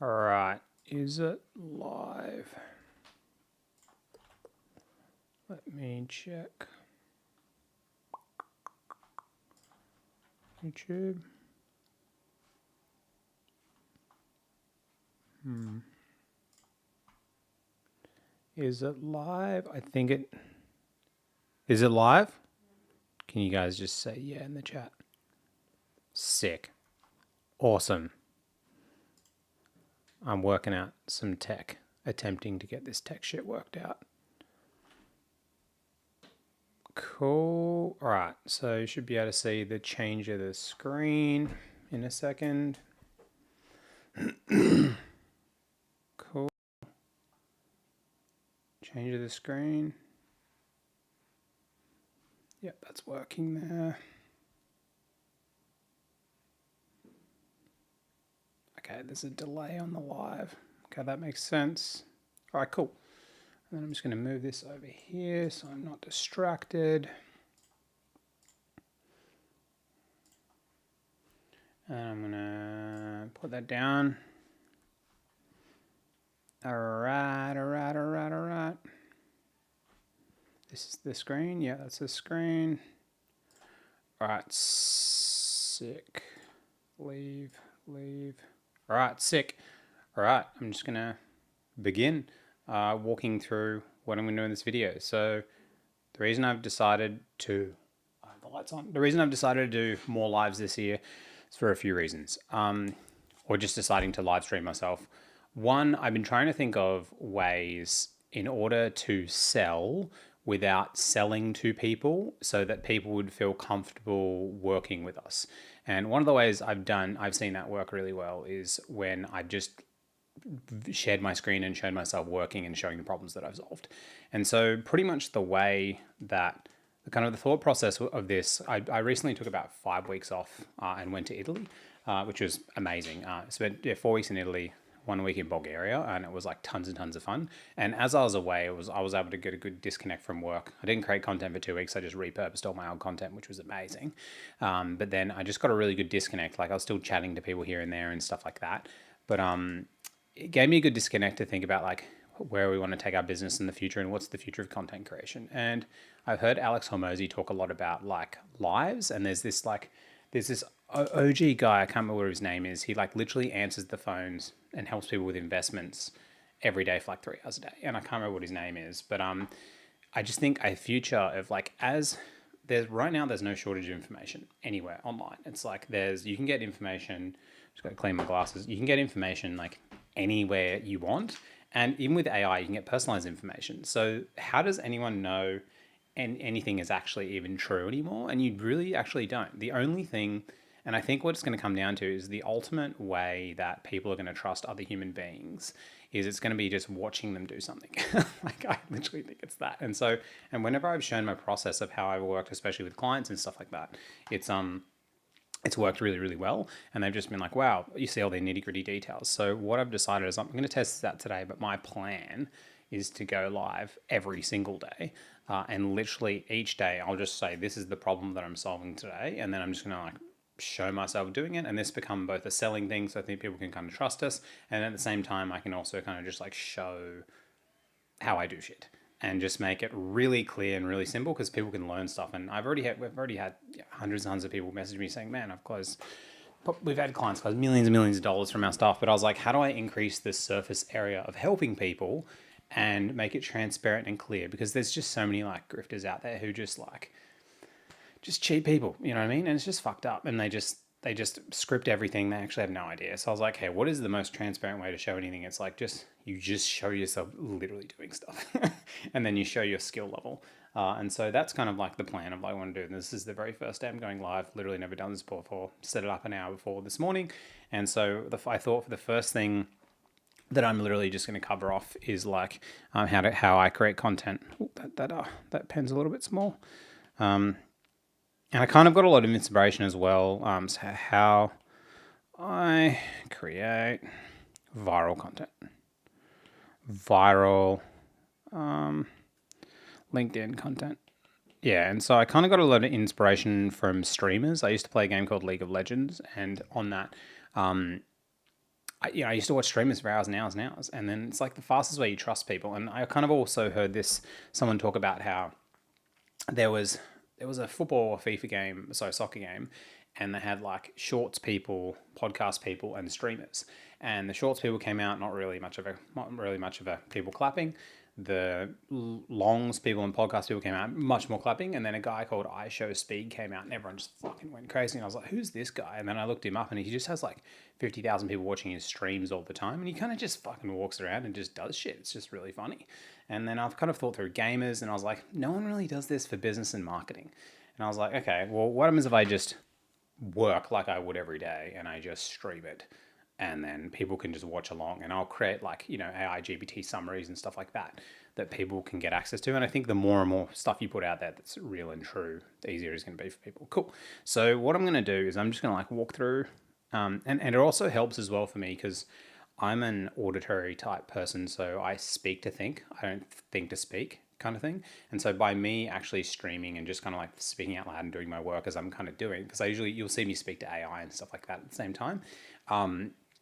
All right, is it live? Let me check. YouTube. Is it live? I think it... Is it live? Can you guys just say yeah in the chat? Sick. Awesome. I'm working out some tech, attempting to get this tech shit worked out. Cool. All right, so you should be able to see the change of the screen in a second. Cool. Change of the screen. Yep, that's working there. Okay, there's a delay on the live. Okay, that makes sense. All right, cool. And then I'm just going to move this over here so I'm not distracted. And I'm going to put that down. All right. This is the screen. Yeah, that's the screen. All right, sick. Leave. All right, sick. All right, I'm just going to begin walking through what I'm going to do in this video. So the reason I've decided to... the lights on. The reason I've decided to do more lives this year is for a few reasons. Or just deciding to live stream myself. One, I've been trying to think of ways in order to sell without selling to people so that people would feel comfortable working with us. And one of the ways I've seen that work really well is when I just shared my screen and showed myself working and showing the problems that I've solved. And so pretty much the way that the thought process of this, I recently took about 5 weeks off and went to Italy, which was amazing. Spent 4 weeks in Italy, 1 week in Bulgaria, and it was like tons and tons of fun. And as I was away, I was able to get a good disconnect from work. I didn't create content for 2 weeks. I just repurposed all my old content, which was amazing. But then I just got a really good disconnect. Like I was still chatting to people here and there and stuff like that. But it gave me a good disconnect to think about like where we want to take our business in the future and what's the future of content creation. And I've heard Alex Hormozy talk a lot about like lives, and there's this OG guy, I can't remember what his name is. He like literally answers the phones and helps people with investments every day for like 3 hours a day. And I can't remember what his name is, but I just think a future of like, as right now there's no shortage of information anywhere online. It's like you can get information, just got to clean my glasses. You can get information like anywhere you want. And even with AI, you can get personalized information. So how does anyone know anything is actually even true anymore? And you really actually don't. The only thing, and I think what it's going to come down to is the ultimate way that people are going to trust other human beings is it's going to be just watching them do something. Like I literally think it's that. And whenever I've shown my process of how I've worked, especially with clients and stuff like that, it's worked really, really well. And they've just been like, wow, you see all the nitty gritty details. So what I've decided is I'm going to test that today, but my plan is to go live every single day. And literally each day I'll just say, this is the problem that I'm solving today. And then I'm just going to like show myself doing it. And this become both a selling thing. So I think people can kind of trust us. And at the same time, I can also kind of just like show how I do shit. And just make it really clear and really simple because people can learn stuff. And we've already had hundreds and hundreds of people message me saying, man, we've had clients close millions and millions of dollars from our stuff. But I was like, how do I increase the surface area of helping people and make it transparent and clear? Because there's just so many like grifters out there who just cheat people, you know what I mean? And it's just fucked up. And they just script everything. They actually have no idea. So I was like, hey, what is the most transparent way to show anything? It's like you just show yourself literally doing stuff and then you show your skill level. And so that's kind of like the plan of what I want to do. And this is the very first day I'm going live. Literally never done this before. Set it up an hour before this morning. And so I thought for the first thing that I'm literally just going to cover off is like how I create content. Ooh, that pen's a little bit small. And I kind of got a lot of inspiration as well. So how I create viral content. Viral LinkedIn content. Yeah, and so I kind of got a lot of inspiration from streamers. I used to play a game called League of Legends, and on that, I used to watch streamers for hours and hours and hours, and then it's like the fastest way you trust people. And I kind of also heard someone talk about how there was a football or FIFA game, sorry, soccer game, and they had like shorts people, podcast people, and streamers. And the shorts people came out, not really much of a people clapping. The longs people and podcast people came out, much more clapping. And then a guy called I Show Speed came out, and everyone just fucking went crazy. And I was like, who's this guy? And then I looked him up, and he just has like 50,000 people watching his streams all the time, and he kind of just fucking walks around and just does shit. It's just really funny. And then I've kind of thought through gamers, and I was like, no one really does this for business and marketing. And I was like, okay, well, what happens if I just work like I would every day and I just stream it, and then people can just watch along, and I'll create like, AI GPT summaries and stuff like that people can get access to. And I think the more and more stuff you put out there that's real and true, the easier it's going to be for people. Cool. So what I'm going to do is I'm just going to like walk through, and it also helps as well for me because I'm an auditory type person. So I speak to think, I don't think to speak kind of thing. And so by me actually streaming and just kind of like speaking out loud and doing my work as I'm kind of doing, because you'll see me speak to AI and stuff like that at the same time.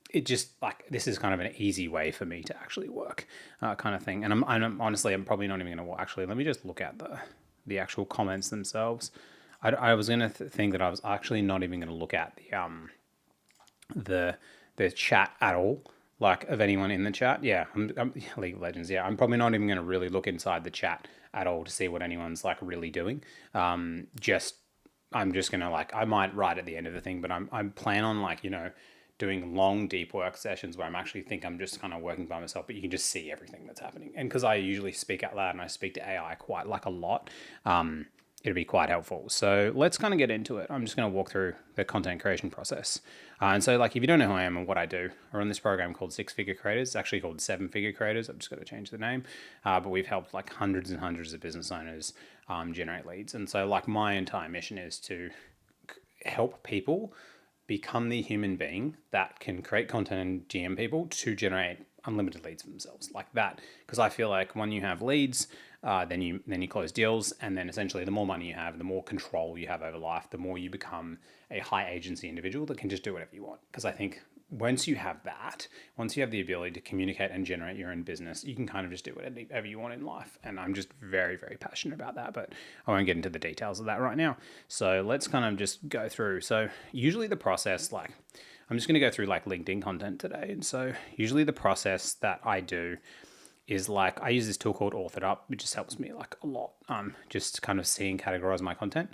It just like, this is kind of an easy way for me to actually work, kind of thing. And I'm honestly, I'm probably not even going to actually, let me just look at the actual comments themselves. I was going to think that I was actually not even going to look at the chat at all, like of anyone in the chat. Yeah, I'm League of Legends. Yeah, I'm probably not even going to really look inside the chat at all to see what anyone's like really doing. I'm just going to like, I might write at the end of the thing, but I'm plan on like, doing long deep work sessions where I'm just kind of working by myself, but you can just see everything that's happening. And because I usually speak out loud and I speak to AI quite like a lot, it'll be quite helpful. So let's kind of get into it. I'm just going to walk through the content creation process. And so like, if you don't know who I am and what I do, I run this program called 6-Figure Creators. It's actually called 7-Figure Creators. I've just got to change the name. But we've helped like hundreds and hundreds of business owners generate leads. And so like my entire mission is to help people become the human being that can create content and GM people to generate unlimited leads for themselves like that. Because I feel like when you have leads, then you close deals, and then essentially the more money you have, the more control you have over life, the more you become a high agency individual that can just do whatever you want. Because I think once you have the ability to communicate and generate your own business, you can kind of just do whatever you want in life. And I'm just very, very passionate about that, but I won't get into the details of that right now. So let's kind of just go through. So usually the process, like I'm just going to go through like LinkedIn content today. And so usually the process that I do is like, I use this tool called Author Up, which just helps me like a lot, just kind of see and categorize my content.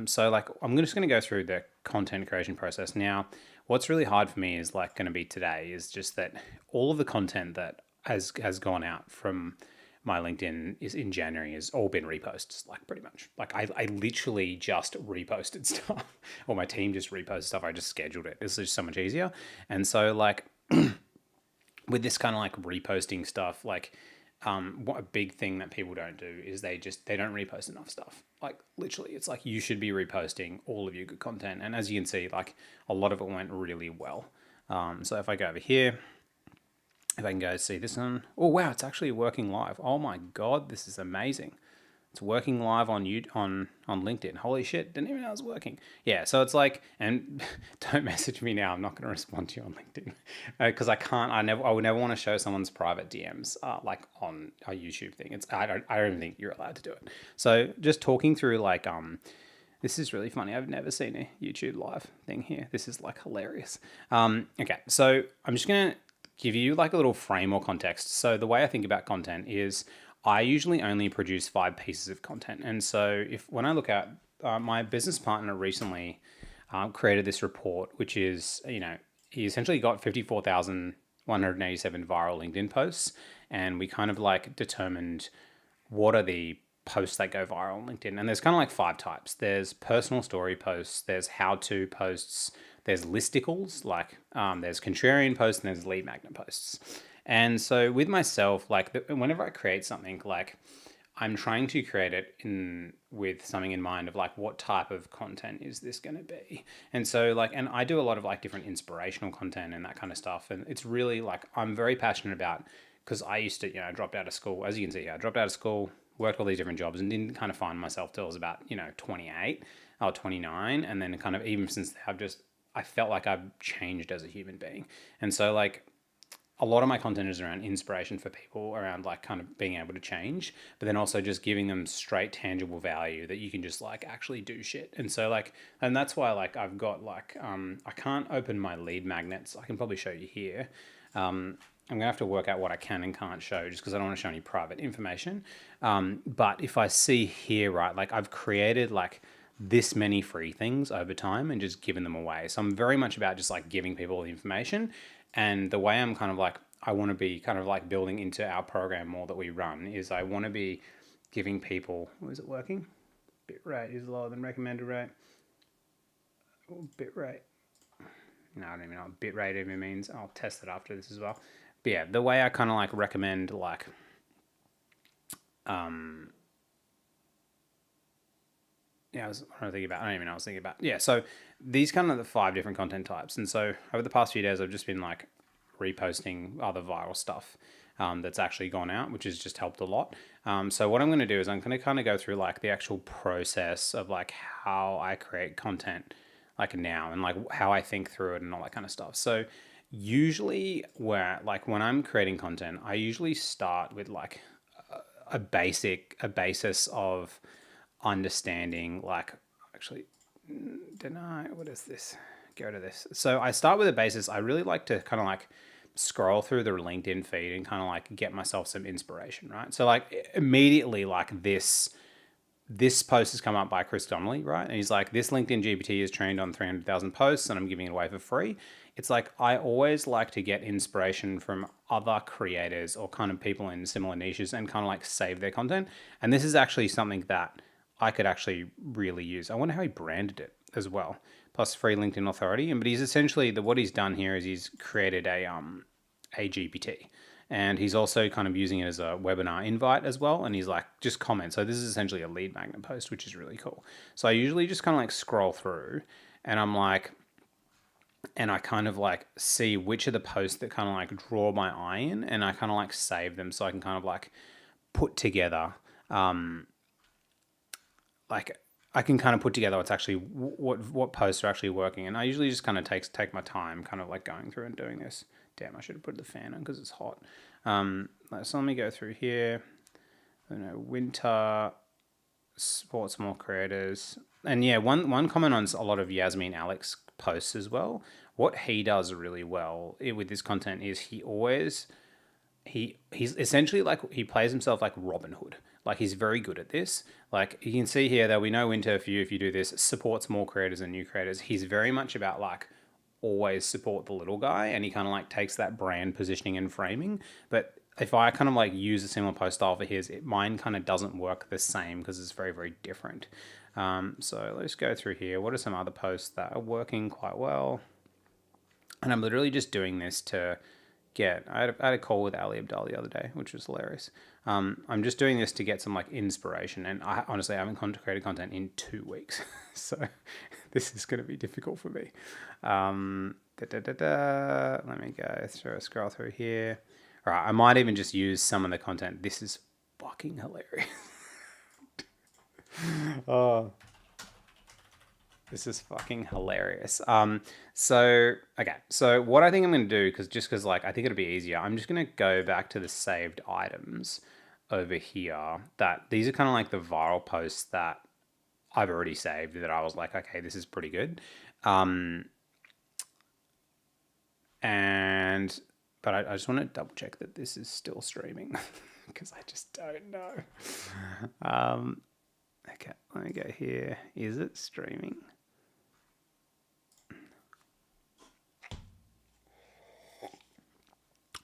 So like, I'm just going to go through the content creation process. Now, what's really hard for me is like going to be today is just that all of the content that has gone out from my LinkedIn is in January has all been reposts, like pretty much. Like I literally just reposted stuff, or my team just reposted stuff. I just scheduled it. This is just so much easier. And so like with this kind of like reposting stuff, like what a big thing that people don't do is they don't repost enough stuff. Like literally, it's like you should be reposting all of your good content. And as you can see, like a lot of it went really well. So if I go over here, if I can go see this one, oh wow, it's actually working live. Oh my God, this is amazing. It's working live on LinkedIn. Holy shit, didn't even know it was working. Yeah, so it's like, and don't message me now. I'm not going to respond to you on LinkedIn because I can't. I would never want to show someone's private DMs like on a YouTube thing. I don't even think you're allowed to do it. So just talking through like this is really funny. I've never seen a YouTube live thing here. This is like hilarious. Okay, so I'm just gonna give you like a little frame or context. So the way I think about content is I usually only produce 5 pieces of content. And so when I look at my business partner recently created this report, which is, he essentially got 54,187 viral LinkedIn posts. And we kind of like determined what are the posts that go viral on LinkedIn. And there's kind of like 5 types. There's personal story posts, there's how-to posts, there's listicles, like there's contrarian posts, and there's lead magnet posts. And so with myself, like whenever I create something, like I'm trying to create it with something in mind of like, what type of content is this going to be? And so like, and I do a lot of like different inspirational content and that kind of stuff. And it's really like, I'm very passionate about, because I used to, I dropped out of school. As you can see, I dropped out of school, worked all these different jobs, and didn't kind of find myself till I was about, 28 or 29. And then kind of even since I've just I felt like I've changed as a human being. And so like a lot of my content is around inspiration for people, around like kind of being able to change, but then also just giving them straight tangible value that you can just like actually do shit. And so like, and that's why like I've got like I can't open my lead magnets. I can probably show you here. I'm gonna have to work out what I can and can't show just because I don't want to show any private information. But if I see here, right, like I've created like this many free things over time and just given them away. So I'm very much about just like giving people the information. And the way I'm kind of like, I want to be kind of like building into our program more that we run is I want to be giving people, is it working? Bit rate is lower than recommended rate. Bit rate. No, I don't even know what bit rate even means. I'll test it after this as well. But yeah, the way I kind of like recommend like, yeah, I was thinking about. I don't even know what I was thinking about. Yeah, so these kind of the 5 different content types, and so over the past few days, I've just been like reposting other viral stuff that's actually gone out, which has just helped a lot. So what I'm going to do is I'm going to kind of go through like the actual process of like how I create content, like now, and like how I think through it and all that kind of stuff. So usually, where like when I'm creating content, I usually start with like a basis of understanding like actually deny what is this, go to this. So I start with a basis. I really like to kind of like scroll through the LinkedIn feed and kind of like get myself some inspiration, right? So like immediately like this post has come up by Chris Donnelly, right? And he's like, this LinkedIn GPT is trained on 300,000 posts and I'm giving it away for free. It's like, I always like to get inspiration from other creators or kind of people in similar niches and kind of like save their content. And this is actually something that I could actually really use. I wonder how he branded it as well. Plus free LinkedIn authority. But he's essentially, what he's done here is he's created a GPT. And he's also kind of using it as a webinar invite as well. And he's like, just comment. So this is essentially a lead magnet post, which is really cool. So I usually just kind of like scroll through and I'm like, and I kind of like see which of the posts that kind of like draw my eye in and I kind of like save them so I can kind of like put together, like I can kind of put together what's actually what posts are actually working. And I usually just kind of take my time kind of like going through and doing this. Damn, I should have put the fan on because it's hot. So let me go through here. I don't know, winter, sports more creators. And yeah, one comment on a lot of Yasmin Alex posts as well. What he does really well with this content is he's essentially like he plays himself like Robin Hood. Like he's very good at this. Like you can see here, there'll be no winter for you if you do this. Supports more creators and new creators. He's very much about like always support the little guy, and he kind of like takes that brand positioning and framing. But if I kind of like use a similar post style for his, mine kind of doesn't work the same because it's very, very different. So let's go through here. What are some other posts that are working quite well? And I'm literally just doing this to get, I had a call with Ali Abdal the other day, which was hilarious. I'm just doing this to get some like inspiration, and I honestly haven't created content in 2 weeks, so this is going to be difficult for me. Let me go through, scroll through here. All right, I might even just use some of the content. This is fucking hilarious. Oh, this is fucking hilarious. So what I think I'm going to do, because like I think it'll be easier, I'm just going to go back to the saved items over here. That these are kind of like the viral posts that I've already saved that I was like, okay, this is pretty good. But I just want to double check that this is still streaming because I just don't know. Okay, let me go here. Is it streaming?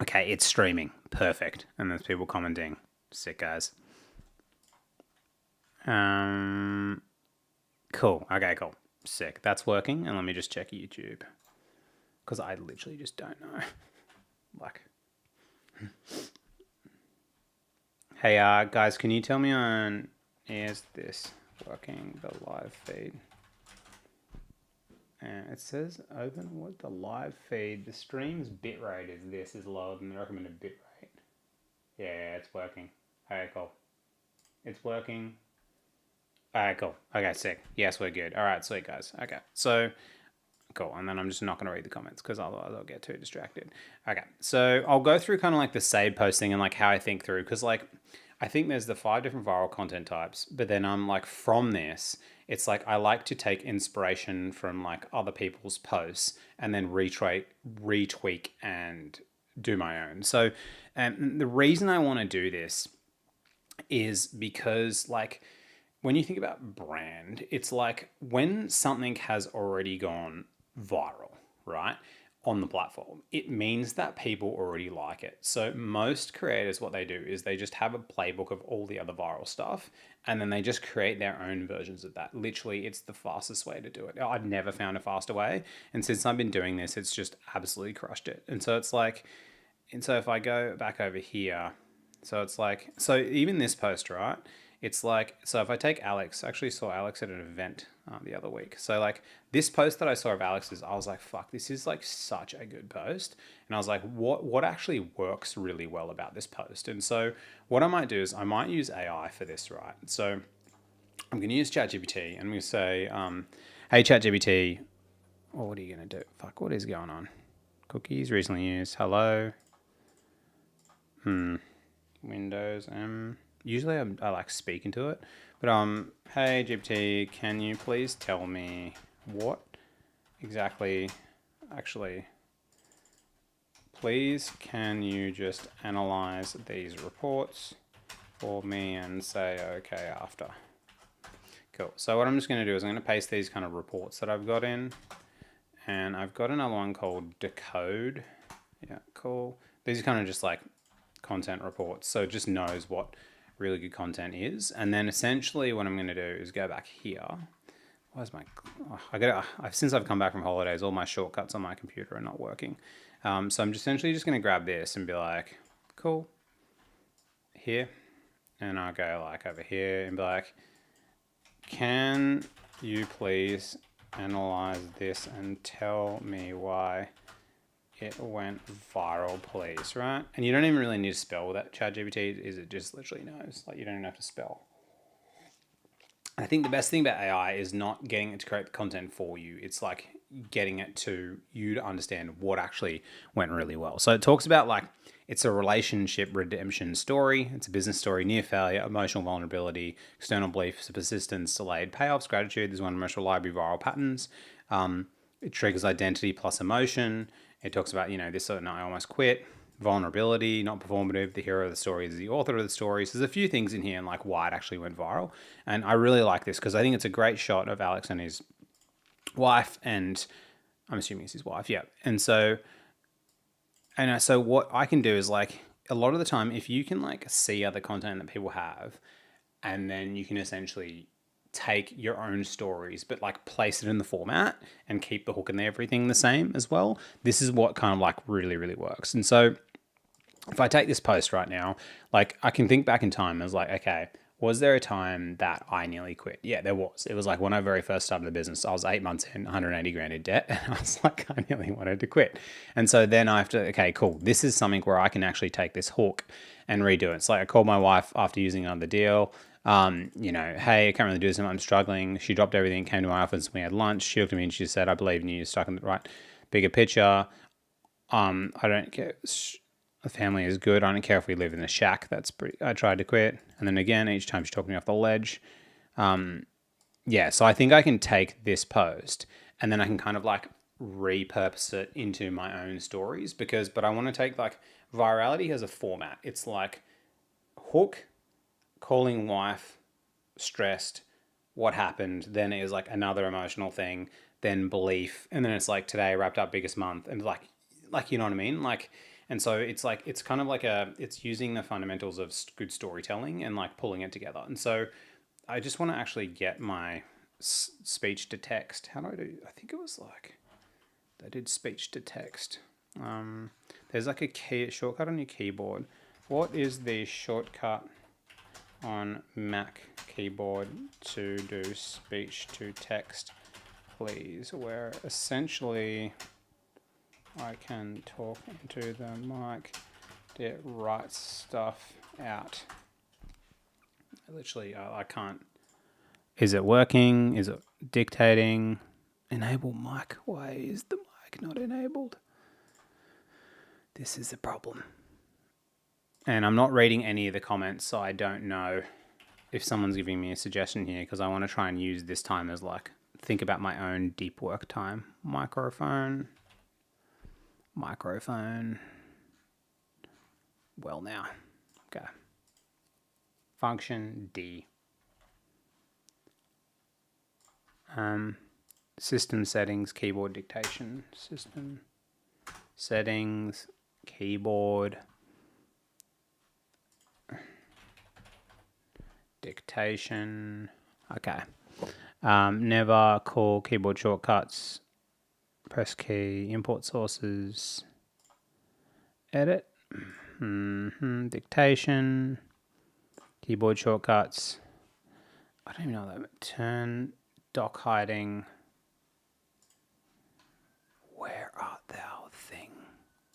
Okay, it's streaming. Perfect. And there's people commenting. Sick, guys. Cool. Okay, cool. Sick. That's working. And let me just check YouTube. Because I literally just don't know. Like. Hey, guys, can you tell me on... Is this working, the live feed? It says open what the live feed. The stream's bitrate is lower than the recommended bitrate. Yeah, it's working. Okay, cool. It's working. Alright, cool. Okay, sick. Yes, we're good. Alright, sweet guys. Okay, so Cool. And then I'm just not going to read the comments because otherwise I'll get too distracted. Okay. So I'll go through kind of like the saved posting and like how I think through, because like I think there's the 5 different viral content types, but then I'm like from this, it's like I like to take inspiration from like other people's posts and then retweak and do my own. So the reason I want to do this is because like when you think about brand, it's like when something has already gone viral, right? On the platform, it means that people already like it. So most creators, what they do is they just have a playbook of all the other viral stuff and then they just create their own versions of that. Literally, it's the fastest way to do it. I've never found a faster way. And since I've been doing this, it's just absolutely crushed it. And so it's like, and so if I go back over here, so it's like, so even this post, right? It's like, so if I take Alex, I actually saw Alex at an event the other week. So like this post that I saw of Alex's, I was like, fuck, this is like such a good post. And I was like, what actually works really well about this post? And so what I might do is I might use AI for this, right? So I'm going to use ChatGPT and I'm going to say, hey, ChatGPT, what are you going to do? Fuck, what is going on? Cookies recently used. Hello. Windows M. Usually I like speaking to it, but hey GPT, can you please tell me what exactly, actually, please can you just analyze these reports for me and say okay after. Cool. So what I'm just going to do is I'm going to paste these kind of reports that I've got in, and I've got another one called decode. Yeah, cool. These are kind of just like content reports, so it just knows what really good content is. And then essentially what I'm going to do is go back here. Where's my, since I've come back from holidays, all my shortcuts on my computer are not working. So I'm essentially just going to grab this and be like, cool, here. And I'll go like over here and be like, can you please analyze this and tell me why it went viral, please, right? And you don't even really need to spell that ChatGPT, is it just literally knows. Like you don't even have to spell. I think the best thing about AI is not getting it to create the content for you. It's like getting it to you to understand what actually went really well. So it talks about like, it's a relationship redemption story. It's a business story, near failure, emotional vulnerability, external beliefs, persistence, delayed payoffs, gratitude. There's one of the most reliable viral patterns. It triggers identity plus emotion. It talks about, this no, I almost quit, vulnerability, not performative. The hero of the story is the author of the story. So there's a few things in here and like why it actually went viral. And I really like this because I think it's a great shot of Alex and his wife, and I'm assuming it's his wife. Yeah. And so what I can do is like a lot of the time, if you can like see other content that people have, and then you can essentially take your own stories, but like place it in the format and keep the hook and everything the same as well. This is what kind of like really, really works. And so if I take this post right now, like I can think back in time as like, okay, was there a time that I nearly quit? Yeah, there was. It was like when I very first started the business, I was 8 months in, 180 grand in debt. And I was like, I nearly wanted to quit. And so then I have to, okay, cool. This is something where I can actually take this hook and redo it. It's like I called my wife after using another deal. Hey, I can't really do this. I'm struggling. She dropped everything, came to my office. We had lunch. She looked at me and she said, I believe in you. You're stuck in the right bigger picture. I don't care. The family is good. I don't care if we live in a shack. I tried to quit. And then again, each time she talked me off the ledge. So I think I can take this post and then I can kind of like repurpose it into my own stories but I want to take like virality as a format. It's like hook, calling wife, stressed, what happened, then it is like another emotional thing, then belief, and then it's like today wrapped up biggest month, and like you know what I mean? Like, and so it's like it's kind of like it's using the fundamentals of good storytelling and like pulling it together. And so I just want to actually get my speech to text. How do I do? I think it was like I did speech to text. There's like a shortcut on your keyboard. What is the shortcut on Mac keyboard to do speech to text, please? Where essentially I can talk into the mic, it writes stuff out. Literally, I can't. Is it working? Is it dictating? Enable mic. Why is the mic not enabled? This is the problem. And I'm not reading any of the comments, so I don't know if someone's giving me a suggestion here, because I want to try and use this time as like, think about my own deep work time. Microphone. Well now. Okay. Function D. System settings, keyboard dictation. System settings, keyboard dictation. Okay. Never call keyboard shortcuts. Press key, import sources, edit, dictation, keyboard shortcuts. I don't even know that. Turn, dock hiding. Where art thou thing?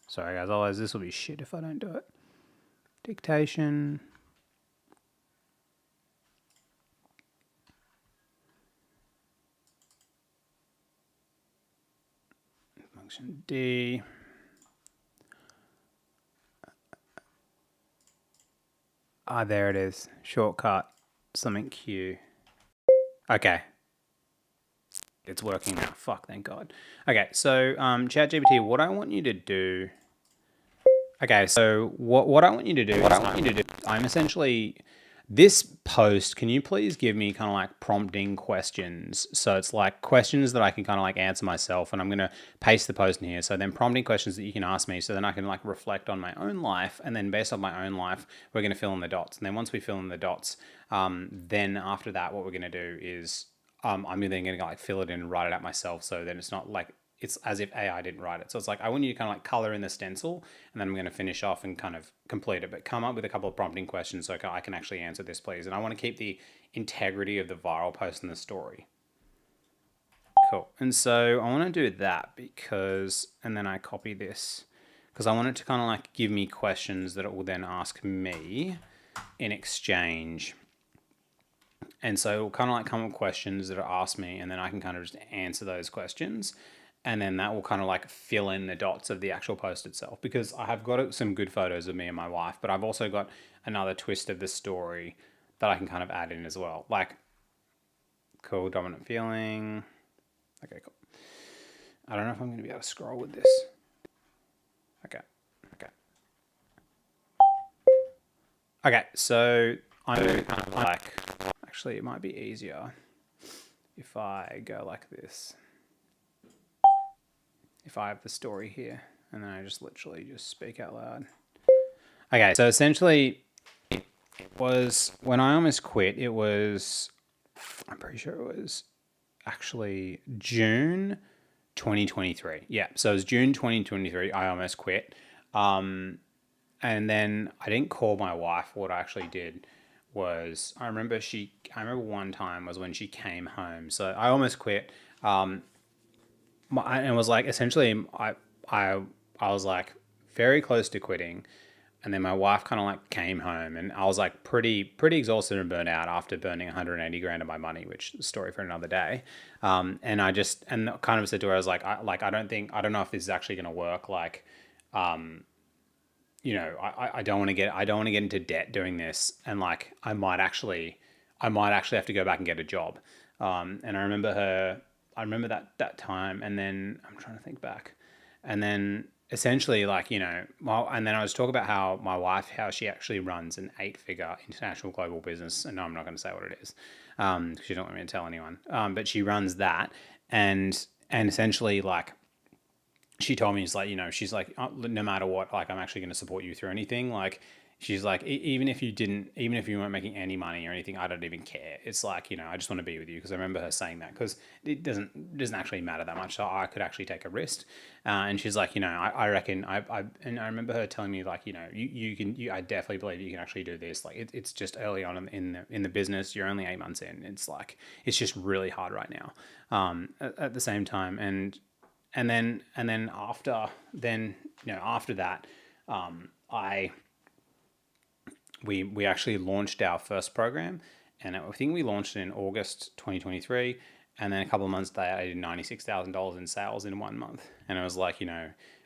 Sorry guys, otherwise this will be shit if I don't do it. Dictation. Function D. There it is. Shortcut, something Q. Okay. It's working now. Fuck, thank God. Okay, so ChatGPT, what I want you to do... Okay, so what I want you to do I'm essentially... This post, can you please give me kind of like prompting questions? So it's like questions that I can kind of like answer myself, and I'm going to paste the post in here. So then prompting questions that you can ask me, so then I can like reflect on my own life, and then based on my own life, we're going to fill in the dots. And then once we fill in the dots, then after that, what we're going to do is I'm then going to like fill it in and write it out myself. So then it's not like, it's as if AI didn't write it. So it's like, I want you to kind of like color in the stencil, and then I'm going to finish off and kind of complete it, but come up with a couple of prompting questions so I can actually answer this, please. And I want to keep the integrity of the viral post in the story. Cool. And so I want to do that because, and then I copy this because I want it to kind of like give me questions that it will then ask me in exchange. And so it'll kind of like come up with questions that are asked me, and then I can kind of just answer those questions. And then that will kind of like fill in the dots of the actual post itself, because I have got some good photos of me and my wife, but I've also got another twist of the story that I can kind of add in as well. Like, cool, dominant feeling. Okay, cool. I don't know if I'm going to be able to scroll with this. Okay. Okay, so I'm kind of like, actually it might be easier if I go like this. If I have the story here, and then I just literally just speak out loud. Okay, so essentially it was, when I almost quit, it was, I'm pretty sure it was actually June 2023. Yeah, so it was June 2023, I almost quit. And then I didn't call my wife. What I actually did was, I remember one time was when she came home. So I almost quit. And it was like, essentially, I was like very close to quitting, and then my wife kind of like came home, and I was like pretty exhausted and burnt out after burning 180 grand of my money, which is a story for another day. And kind of said to her, I was like, I don't know if this is actually going to work. Like, you know, I don't want to get into debt doing this, and like I might actually have to go back and get a job. And I remember that time, and then I'm trying to think back, and then essentially, like, you know, and then I was talking about how my wife, how she actually runs an 8-figure international global business, and no, I'm not going to say what it is, because she don't want me to tell anyone. But she runs that, and essentially, like, she told me, it's like, you know, she's like, no matter what, like, I'm actually going to support you through anything. Like, she's like, even if you weren't making any money or anything, I don't even care. It's like, you know, I just want to be with you. Because I remember her saying that, because it doesn't actually matter that much. So I could actually take a risk. And she's like, you know, I reckon and I remember her telling me, like, you know, I definitely believe you can actually do this. Like, it's just early on in the business. You're only 8 months in. It's like, it's just really hard right now. At the same time, and then after that, we actually launched our first program, and I think we launched it in August 2023, And then a couple of months later, I did $96,000 in sales in 1 month. And it was like,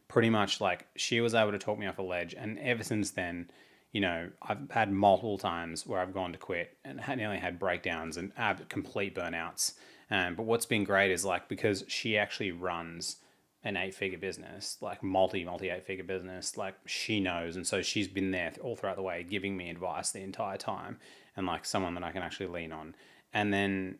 pretty much like she was able to talk me off a ledge. And ever since then, I've had multiple times where I've gone to quit and nearly had breakdowns and complete burnouts. But what's been great is like, because she actually runs an 8-figure business, like multi 8-figure business, like she knows. And so she's been there all throughout the way, giving me advice the entire time, and like someone that I can actually lean on. And then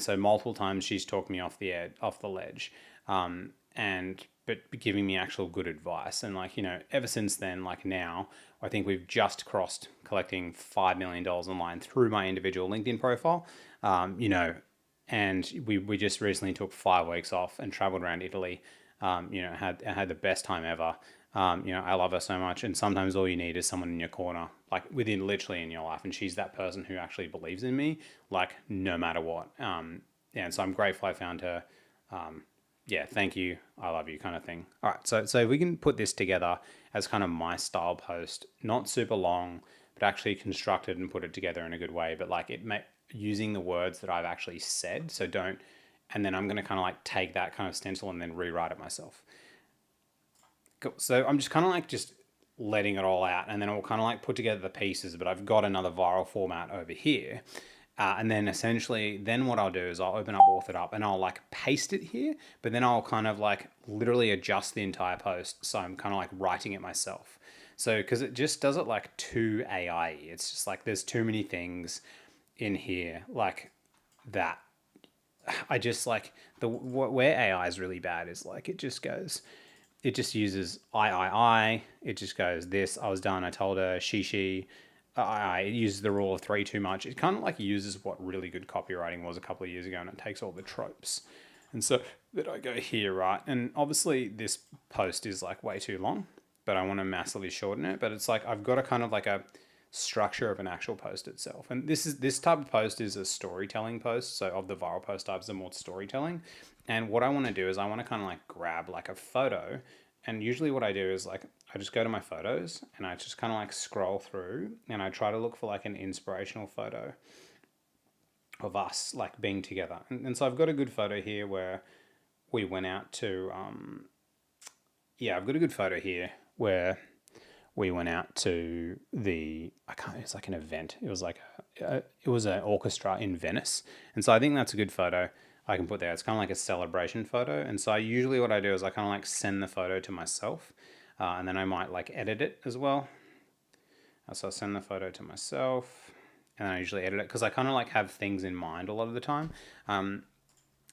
so multiple times she's talked me off the ledge, and but giving me actual good advice. And like, ever since then, like now, I think we've just crossed collecting $5 million online through my individual LinkedIn profile. And we just recently took 5 weeks off and traveled around Italy. Had the best time ever. I love her so much, and sometimes all you need is someone in your corner, like within literally in your life, and she's that person who actually believes in me, like no matter what. And so I'm grateful I found her. Yeah, thank you, I love you, kind of thing. All right, so if we can put this together as kind of my style post, not super long, but actually constructed and put it together in a good way, but like using the words that I've actually said. So don't, and then I'm going to kind of like take that kind of stencil and then rewrite it myself. Cool. So I'm just kind of like just letting it all out, and then I'll kind of like put together the pieces, but I've got another viral format over here. And then essentially, then what I'll do is I'll open up Author Up and I'll like paste it here, but then I'll kind of like literally adjust the entire post. So I'm kind of like writing it myself. So, because it just does it like too AI. It's just like there's too many things in here like that. I just like where AI is really bad is like it just uses I. It just goes this. I was done. I told her she. It uses the rule of three too much. It kind of like uses what really good copywriting was a couple of years ago, and it takes all the tropes. And so that I go here, right? And obviously this post is like way too long, but I want to massively shorten it. But it's like I've got a kind of like a structure of an actual post itself. And this type of post is a storytelling post. So of the viral post types are more storytelling. And what I want to do is I want to kind of like grab like a photo. And usually what I do is like I just go to my photos and I just kind of like scroll through and I try to look for like an inspirational photo of us like being together. And so I've got a good photo here where we went out to I've got a good photo here where we went out to it's like an event. It was like it was an orchestra in Venice. And so I think that's a good photo I can put there. It's kind of like a celebration photo. And so usually what I do is I kind of like send the photo to myself, and then I might like edit it as well. So I send the photo to myself, and then I usually edit it because I kind of like have things in mind a lot of the time. And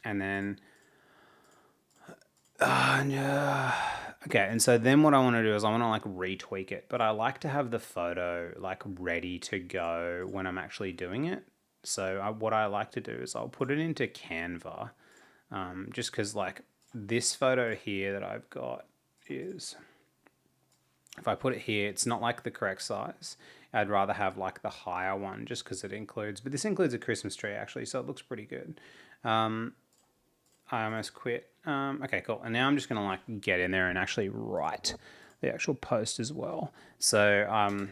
then okay, and so then what I want to do is I want to like retweak it, but I like to have the photo like ready to go when I'm actually doing it. So what I like to do is I'll put it into Canva, just because like this photo here that I've got is, if I put it here, it's not like the correct size. I'd rather have like the higher one just because it includes, but this includes a Christmas tree actually, so it looks pretty good. I almost quit. Okay, cool. And now I'm just going to like get in there and actually write the actual post as well. So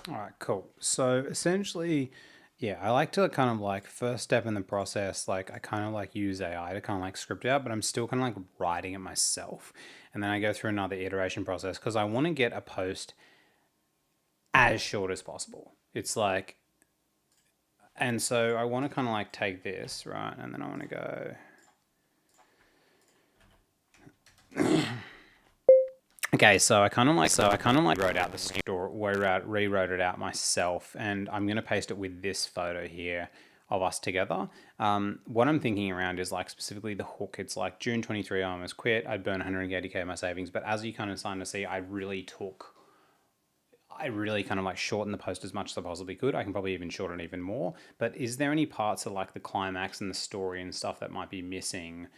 All right, cool. So essentially, yeah, I like to kind of like first step in the process, like I kind of like use AI to kind of like script it out, but I'm still kind of like writing it myself. And then I go through another iteration process because I want to get a post as short as possible. It's like, and so I want to kind of like take this, right? And then I want to go, okay, so I kind of like wrote out the story, rewrote it out myself, and I'm gonna paste it with this photo here of us together. What I'm thinking around is like specifically the hook. It's like June 23, I almost quit. I'd burn 180K of my savings, but as you kind of starting to see, I really kind of like shorten the post as much as I possibly could. I can probably even shorten it even more. But is there any parts of like the climax and the story and stuff that might be missing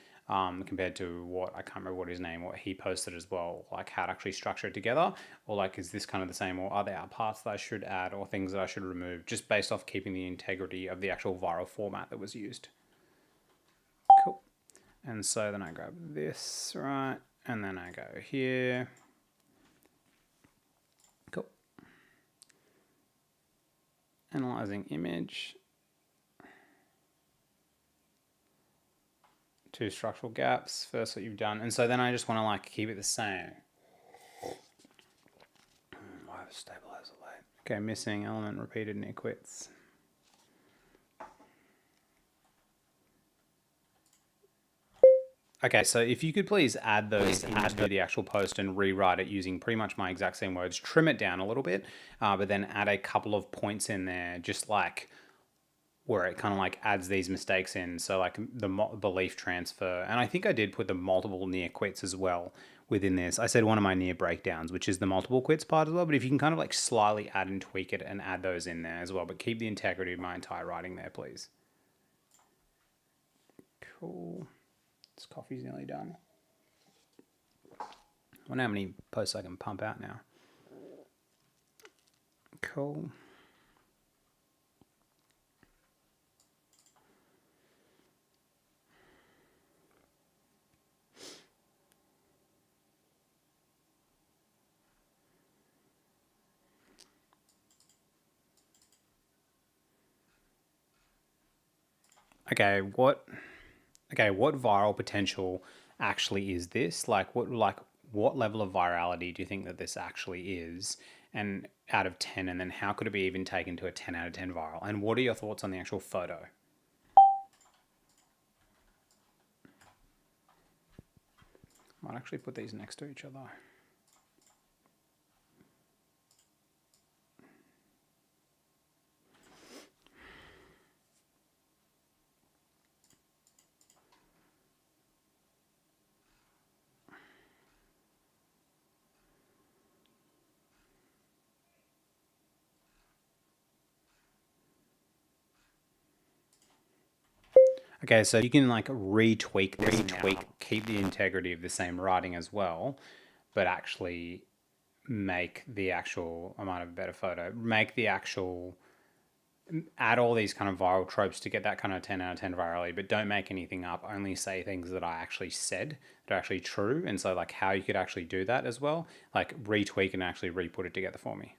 compared to what I can't remember what his name, what he posted as well, like how to actually structure it together? Or like, is this kind of the same? Or are there parts that I should add or things that I should remove just based off keeping the integrity of the actual viral format that was used? Cool. And so then I grab this, right? And then I go here. Cool. Analyzing image. Two structural gaps. First what you've done. And so then I just want to like keep it the same. I have stabilizer late. Okay, missing element repeated near quits. Okay, so if you could please add those into the actual post and rewrite it using pretty much my exact same words, trim it down a little bit, but then add a couple of points in there, just like where it kind of like adds these mistakes in. So like the belief transfer, and I think I did put the multiple near quits as well within this. I said one of my near breakdowns, which is the multiple quits part as well. But if you can kind of like slightly add and tweak it and add those in there as well, but keep the integrity of my entire writing there, please. Cool. This coffee's nearly done. I wonder how many posts I can pump out now. Cool. Okay, what viral potential actually is this? What level of virality do you think that this actually is? And out of 10, and then how could it be even taken to a 10 out of 10 viral? And what are your thoughts on the actual photo? Might actually put these next to each other. Okay, so you can like retweak this, keep the integrity of the same writing as well, but actually make the actual, I might have a better photo, make the actual, add all these kind of viral tropes to get that kind of 10 out of 10 virality, but don't make anything up, only say things that I actually said that are actually true. And so like how you could actually do that as well, like retweak and actually re-put it together for me.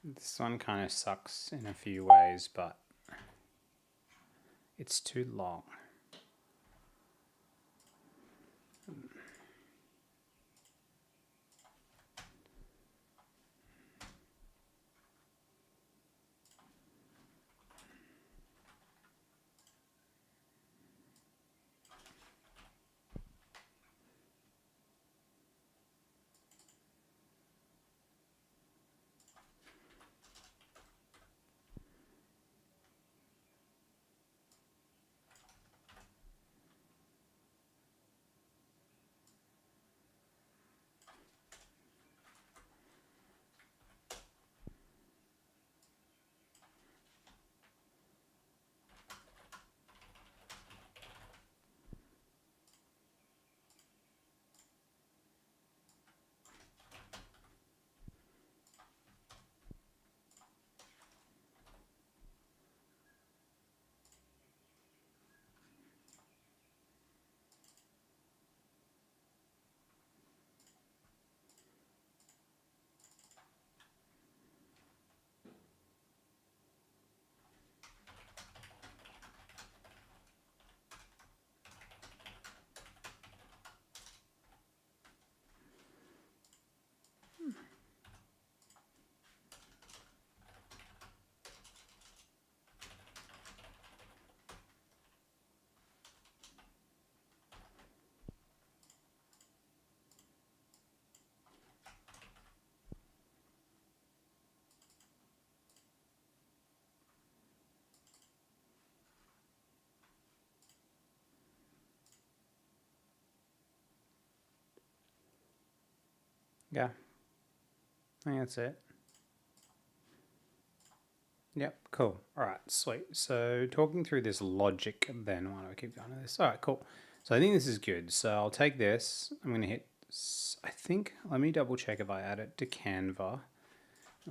This one kind of sucks in a few ways, but it's too long. Yeah, I think that's it. Yep, cool. All right, sweet. So talking through this logic then, why do I keep going to this? All right, cool. So I think this is good. So I'll take this. I'm going to hit, I think, let me double check if I add it to Canva.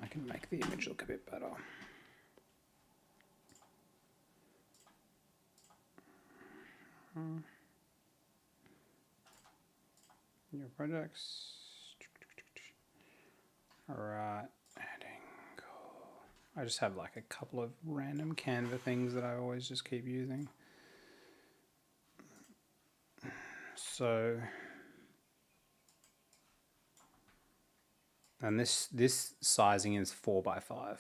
I can make the image look a bit better. Your projects. All right, adding. Cool. I just have like a couple of random Canva things that I always just keep using. So, and this sizing is 4x5.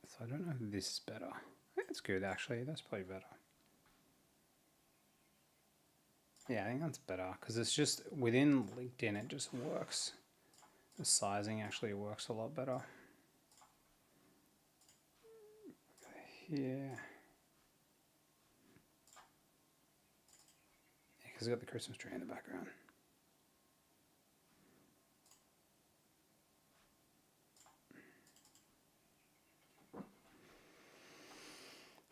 So I don't know if this is better. That's good actually. That's probably better. Yeah, I think that's better because it's just within LinkedIn it just works. The sizing actually works a lot better. Here. Because I've got the Christmas tree in the background.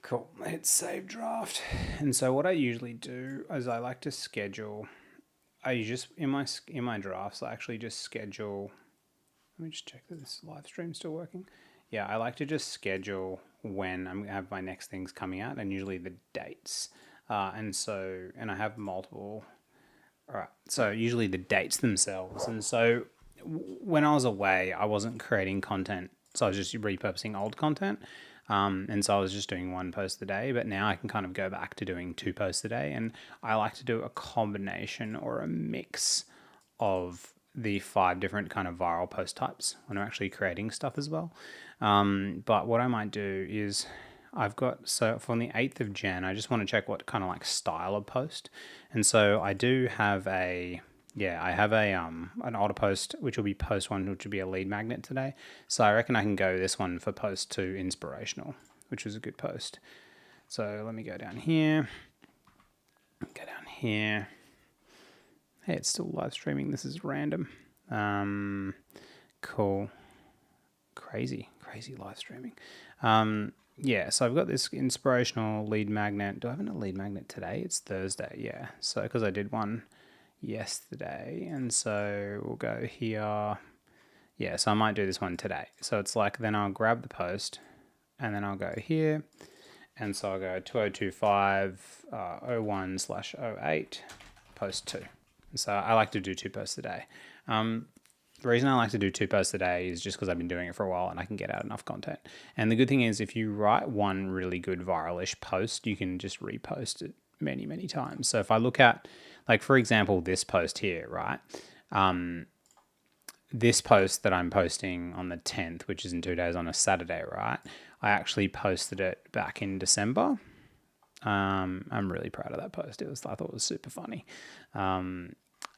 Cool, hit save draft. And so what I usually do is I like to schedule, I just, in my drafts, I actually just schedule, let me just check that this live stream's still working. Yeah, I like to just schedule when I'm going to have my next things coming out and usually the dates. And I have multiple, all right, so usually the dates themselves. And so when I was away, I wasn't creating content. So I was just repurposing old content. And so I was just doing one post a day, but now I can kind of go back to doing 2 posts a day. And I like to do a combination or a mix of the 5 different kind of viral post types when I'm actually creating stuff as well. But what I might do is so from the 8th of Jan, I just want to check what kind of like style of post. And so I do have I have an auto post, which will be post 1, which will be a lead magnet today. So I reckon I can go this one for post 2, inspirational, which was a good post. So let me go down here. Hey, it's still live streaming. This is random. Cool. Crazy live streaming. Yeah, so I've got this inspirational lead magnet. Do I have a lead magnet today? It's Thursday, yeah. So because I did one yesterday, and so we'll go here. Yeah, so I might do this one today. So it's like, then I'll grab the post and then I'll go here. And so I'll go 2025 01/08 post 2. And so I like to do 2 posts a day. The reason I like to do 2 posts a day is just because I've been doing it for a while and I can get out enough content. And the good thing is if you write one really good viralish post, you can just repost it many, many times. So if I look at, like, for example, this post here, right? This post that I'm posting on the 10th, which is in 2 days on a Saturday, right? I actually posted it back in December. I'm really proud of that post. I thought it was super funny.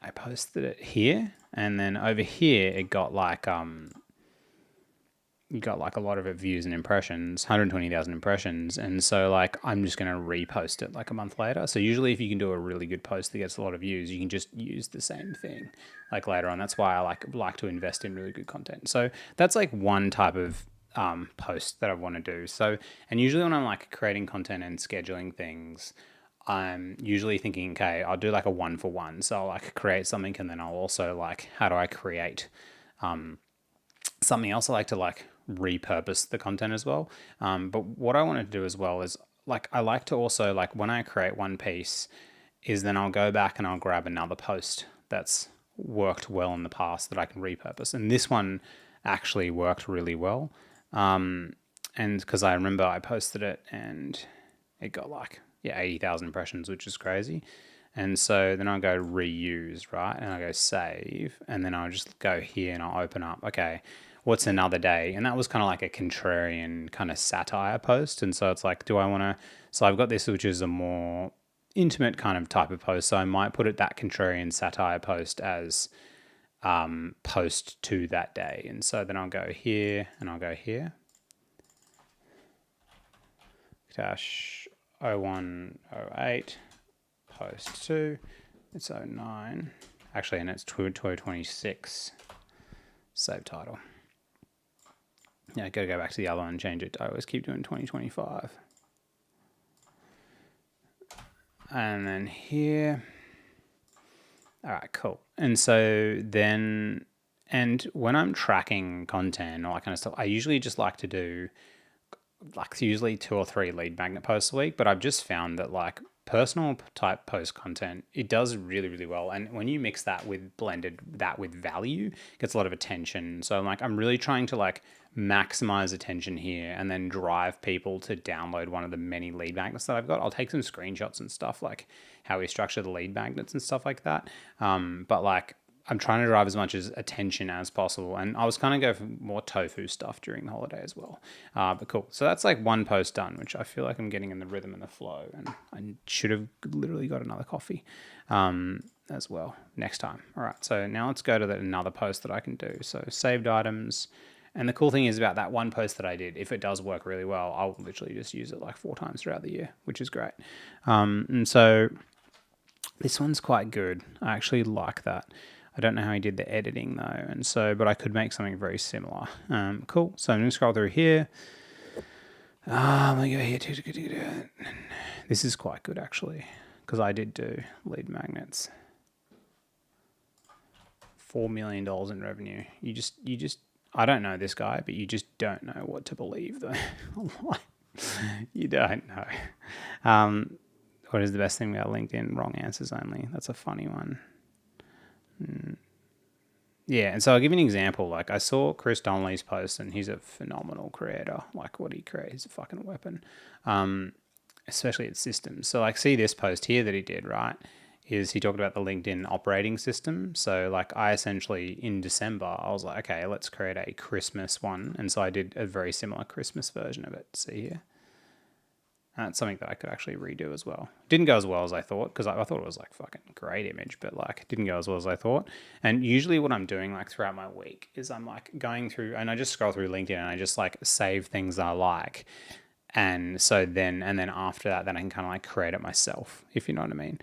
I posted it here, and then over here it got like you got like a lot of views and impressions, 120,000 impressions, and so like I'm just gonna repost it like a month later. So usually if you can do a really good post that gets a lot of views, you can just use the same thing like later on. That's why I like to invest in really good content. So that's like one type of post that I want to do. So, and usually when I'm like creating content and scheduling things, I'm usually thinking, okay, I'll do like a 1-for-1. So I'll like create something, and then I'll also like, how do I create something else? I like to like repurpose the content as well. But what I want to do as well is like, I like to also like, when I create one piece, is then I'll go back and I'll grab another post that's worked well in the past that I can repurpose. And this one actually worked really well. And because I remember I posted it and it got like 80,000 impressions, which is crazy. And so then I'll go reuse, right? And I go save, and then I'll just go here and I'll open up, okay, what's another day? And that was kind of like a contrarian kind of satire post. And so it's like, do I want to, so I've got this, which is a more intimate kind of type of post. So I might put it, that contrarian satire post, as post 2 that day. And so then I'll go here and I'll go here. Dash 01/08 post 2. It's 09. Actually, and it's 2026. Save title. Yeah, I gotta go back to the other one and change it. I always keep doing 2025. And then here. All right, cool. And so then, and when I'm tracking content and all that kind of stuff, I usually just like to do like usually 2 or 3 lead magnet posts a week, but I've just found that like personal type post content, it does really, really well. And when you mix that with value, it gets a lot of attention. So I'm really trying to like maximize attention here and then drive people to download one of the many lead magnets that I've got. I'll take some screenshots and stuff, like how we structure the lead magnets and stuff like that. But like, I'm trying to drive as much as attention as possible. And I was kind of go for more tofu stuff during the holiday as well. But cool. So that's like one post done, which I feel like I'm getting in the rhythm and the flow. And I should have literally got another coffee as well next time. All right. So now let's go to another post that I can do. So saved items. And the cool thing is about that one post that I did, if it does work really well, I'll literally just use it like 4 times throughout the year, which is great. And so this one's quite good. I actually like that. I don't know how he did the editing though, and so, but I could make something very similar. Cool. So I'm going to scroll through here. I'm going to go here. This is quite good actually, because I did do lead magnets. $4 million in revenue. You just, I don't know this guy, but you just don't know what to believe though. You don't know. What is the best thing about LinkedIn? Wrong answers only. That's a funny one. Yeah, and so I'll give you an example. Like I saw Chris Donnelly's post, and he's a phenomenal creator. Like what he creates, he's a fucking weapon, especially at systems. So like, see this post here that he did, right? Is he talked about the LinkedIn operating system. So like I essentially in December, I was like, okay, let's create a Christmas one. And so I did a very similar Christmas version of it. See here. That's something that I could actually redo as well. Didn't go as well as I thought, because I thought it was like fucking great image, but like it didn't go as well as I thought. And usually what I'm doing like throughout my week is I'm like going through, and I just scroll through LinkedIn and I just like save things that I like. And so then after that, then I can kind of like create it myself, if you know what I mean.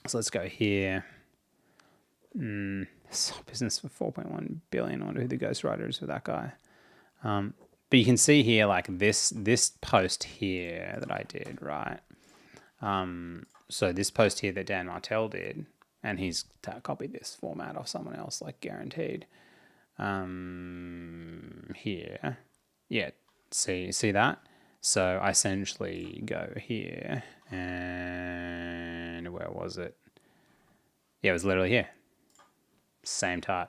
So let's go here. Business for 4.1 billion. I wonder who the ghostwriter is for that guy. But you can see here, like this post here that I did, right? So this post here that Dan Martell did, and he's copied this format off someone else, like guaranteed. Here, yeah, see that? So I essentially go here, and where was it? Yeah, it was literally here. Same type.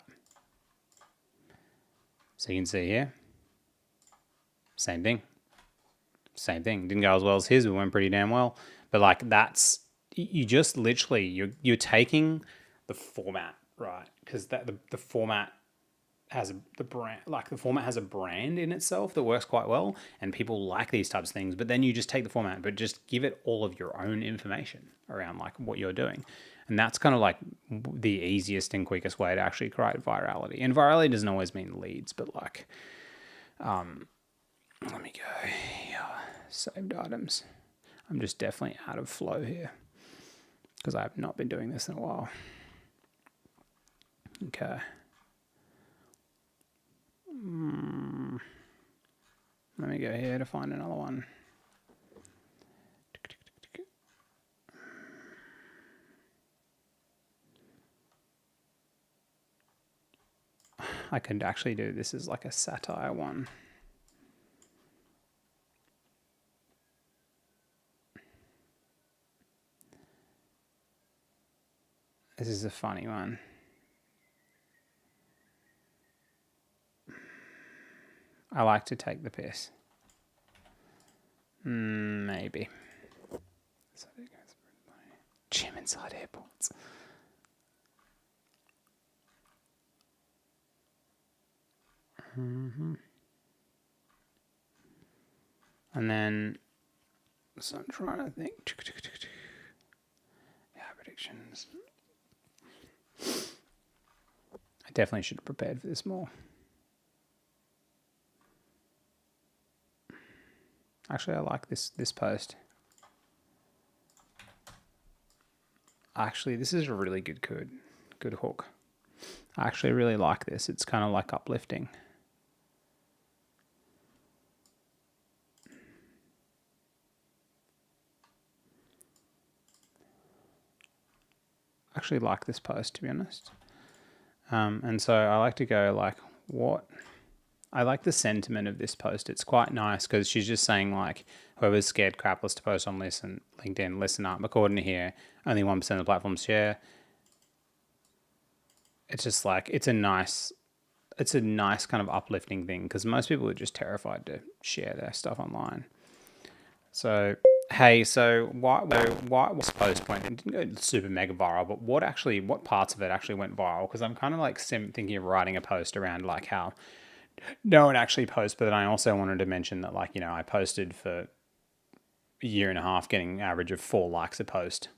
So you can see here. Same thing. Didn't go as well as his, but went pretty damn well. But like that's, you just literally, you're taking the format, right? Because the format has the brand, like the format has a brand in itself that works quite well, and people like these types of things. But then you just take the format, but just give it all of your own information around like what you're doing. And that's kind of like the easiest and quickest way to actually create virality. And virality doesn't always mean leads, but like, let me go here. Saved items. I'm just definitely out of flow here because I have not been doing this in a while. Okay. Let me go here to find another one. I could actually do this as like a satire one. This is a funny one. I like to take the piss. Maybe. Gym inside airports. And then, so I'm trying to think. Yeah, predictions. I definitely should have prepared for this more. Actually, I like this post. Actually, this is a really good hook. I actually really like this. It's kind of like uplifting. I actually like this post, to be honest. And so I like to go like, what I like the sentiment of this post. It's quite nice because she's just saying like, whoever's scared crapless to post on LinkedIn, listen up. According to here, only 1% of the platforms share. It's just like it's a nice kind of uplifting thing because most people are just terrified to share their stuff online. So hey, so why was post went? It didn't go super mega viral, but what parts of it actually went viral? Because I'm kind of like thinking of writing a post around like how no one actually posts, but then I also wanted to mention that like I posted for a year and a half, getting an average of 4 likes a post.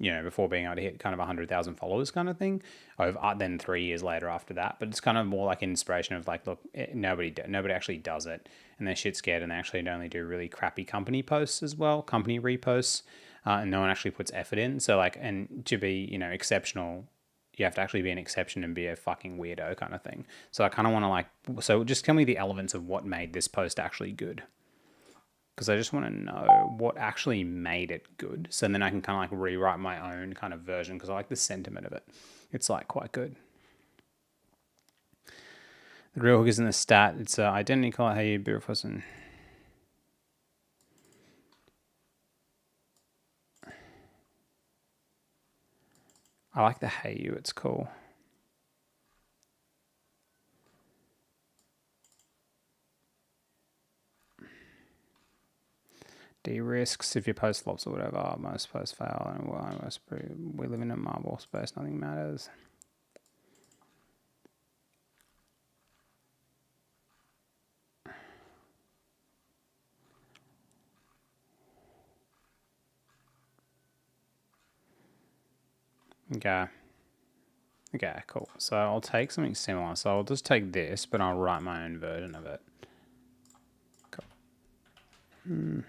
Before being able to hit kind of 100,000 followers kind of thing. Then 3 years later after that, but it's kind of more like inspiration of like, look, nobody actually does it, and they're shit scared, and they actually only do really crappy company posts as well, company reposts, and no one actually puts effort in. So like, and to be exceptional, you have to actually be an exception and be a fucking weirdo kind of thing. So I kind of want to like, so just tell me the elements of what made this post actually good, because I just want to know what actually made it good. So then I can kind of like rewrite my own kind of version because I like the sentiment of it. It's like quite good. The real hook is in the stat. It's identity color. Hey, beautiful person. I like the hey you. It's cool. De-risks if your post flops or whatever. Most posts fail, and we live in a marble space. Nothing matters. Okay. Okay, cool. So I'll take something similar. So I'll just take this, but I'll write my own version of it. Cool.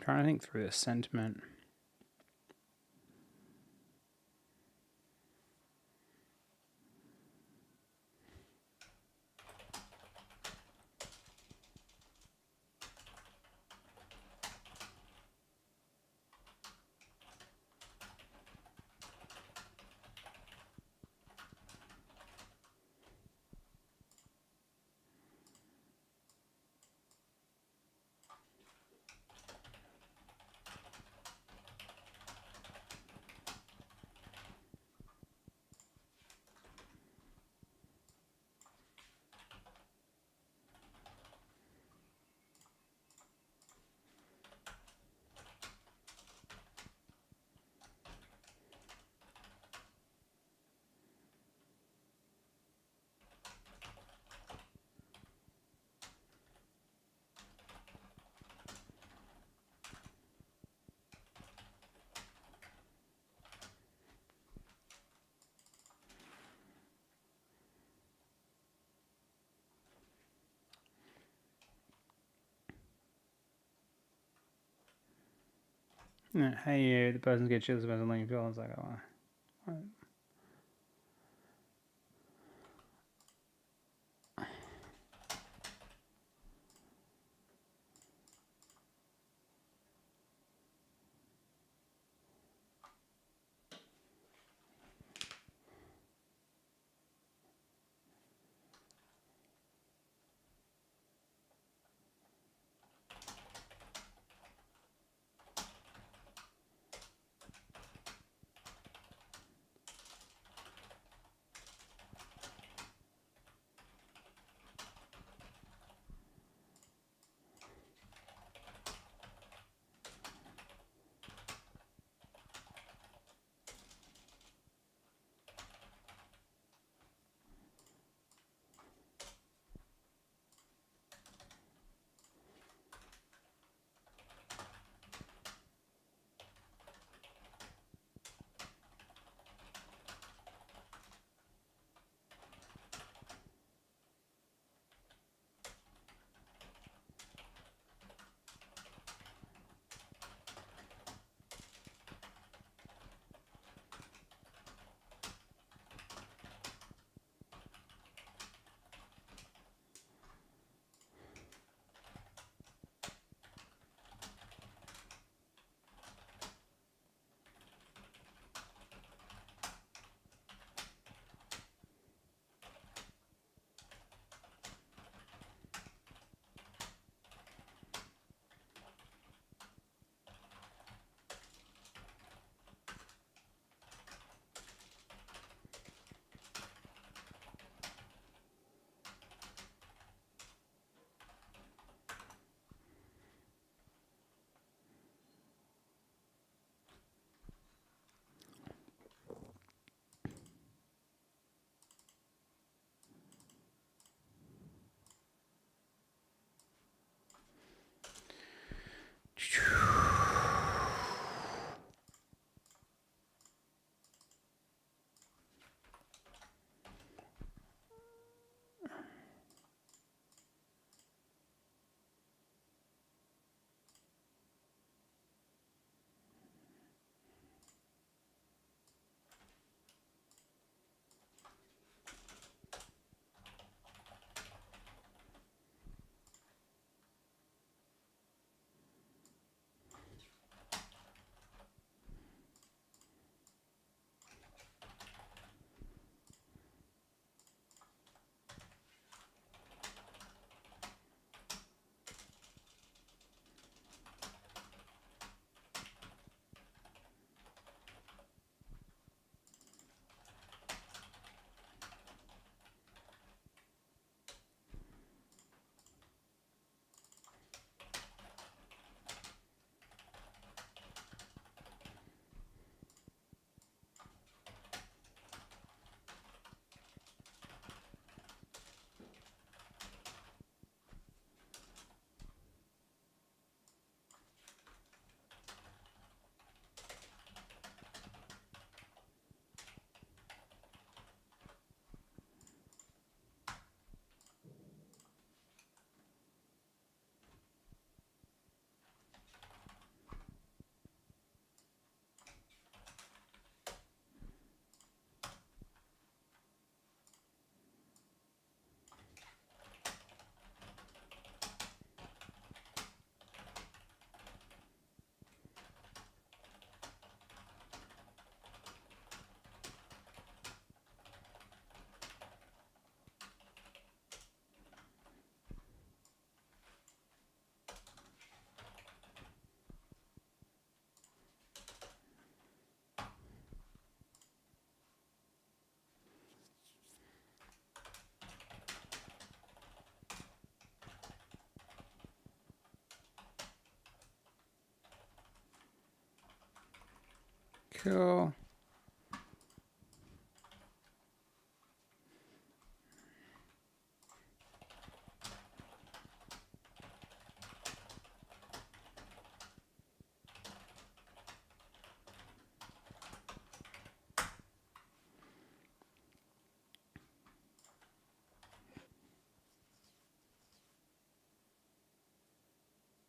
Trying to think through this sentiment. Hey, you, the person's get chills about something you feel. It's like, oh, cool.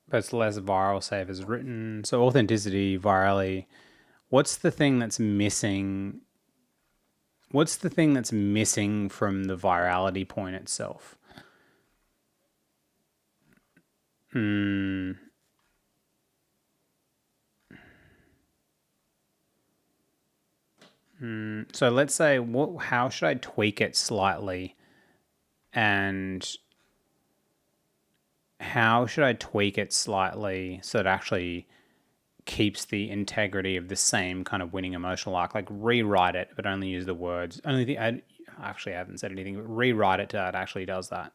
but it's less viral, say if it's written. So authenticity, virality. What's the thing that's missing? What's the thing that's missing from the virality point itself? So let's say, how should I tweak it slightly? And how should I tweak it slightly so it actually keeps the integrity of the same kind of winning emotional arc? Like rewrite it, but only use the words. Only the I haven't said anything, but rewrite it to that actually does that.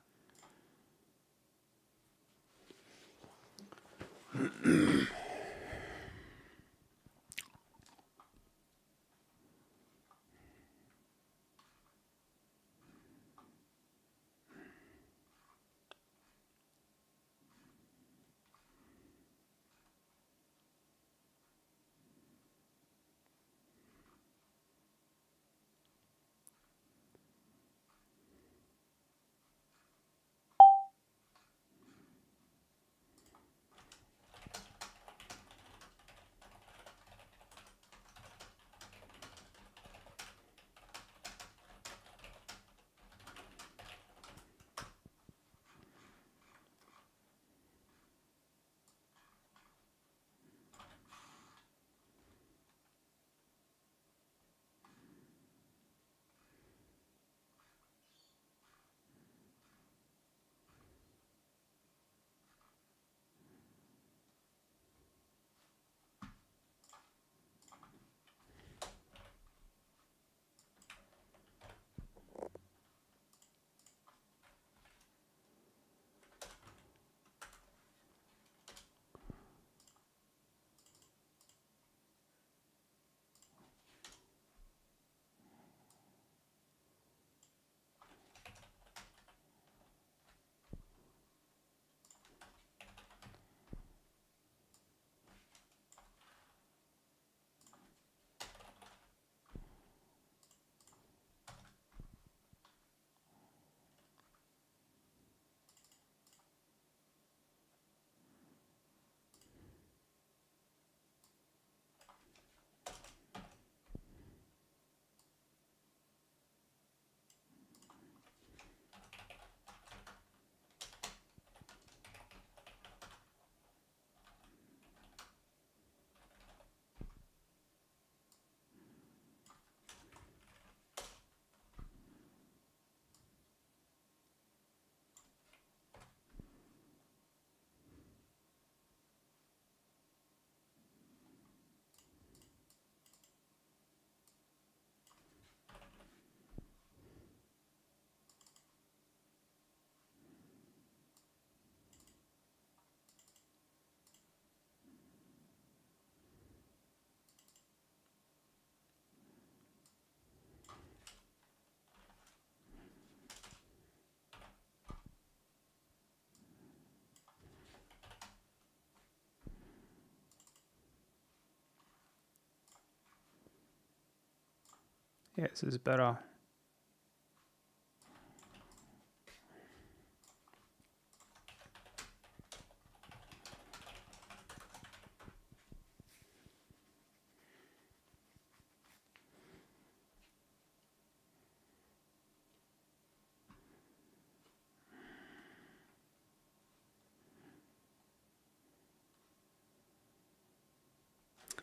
Yeah, this is better.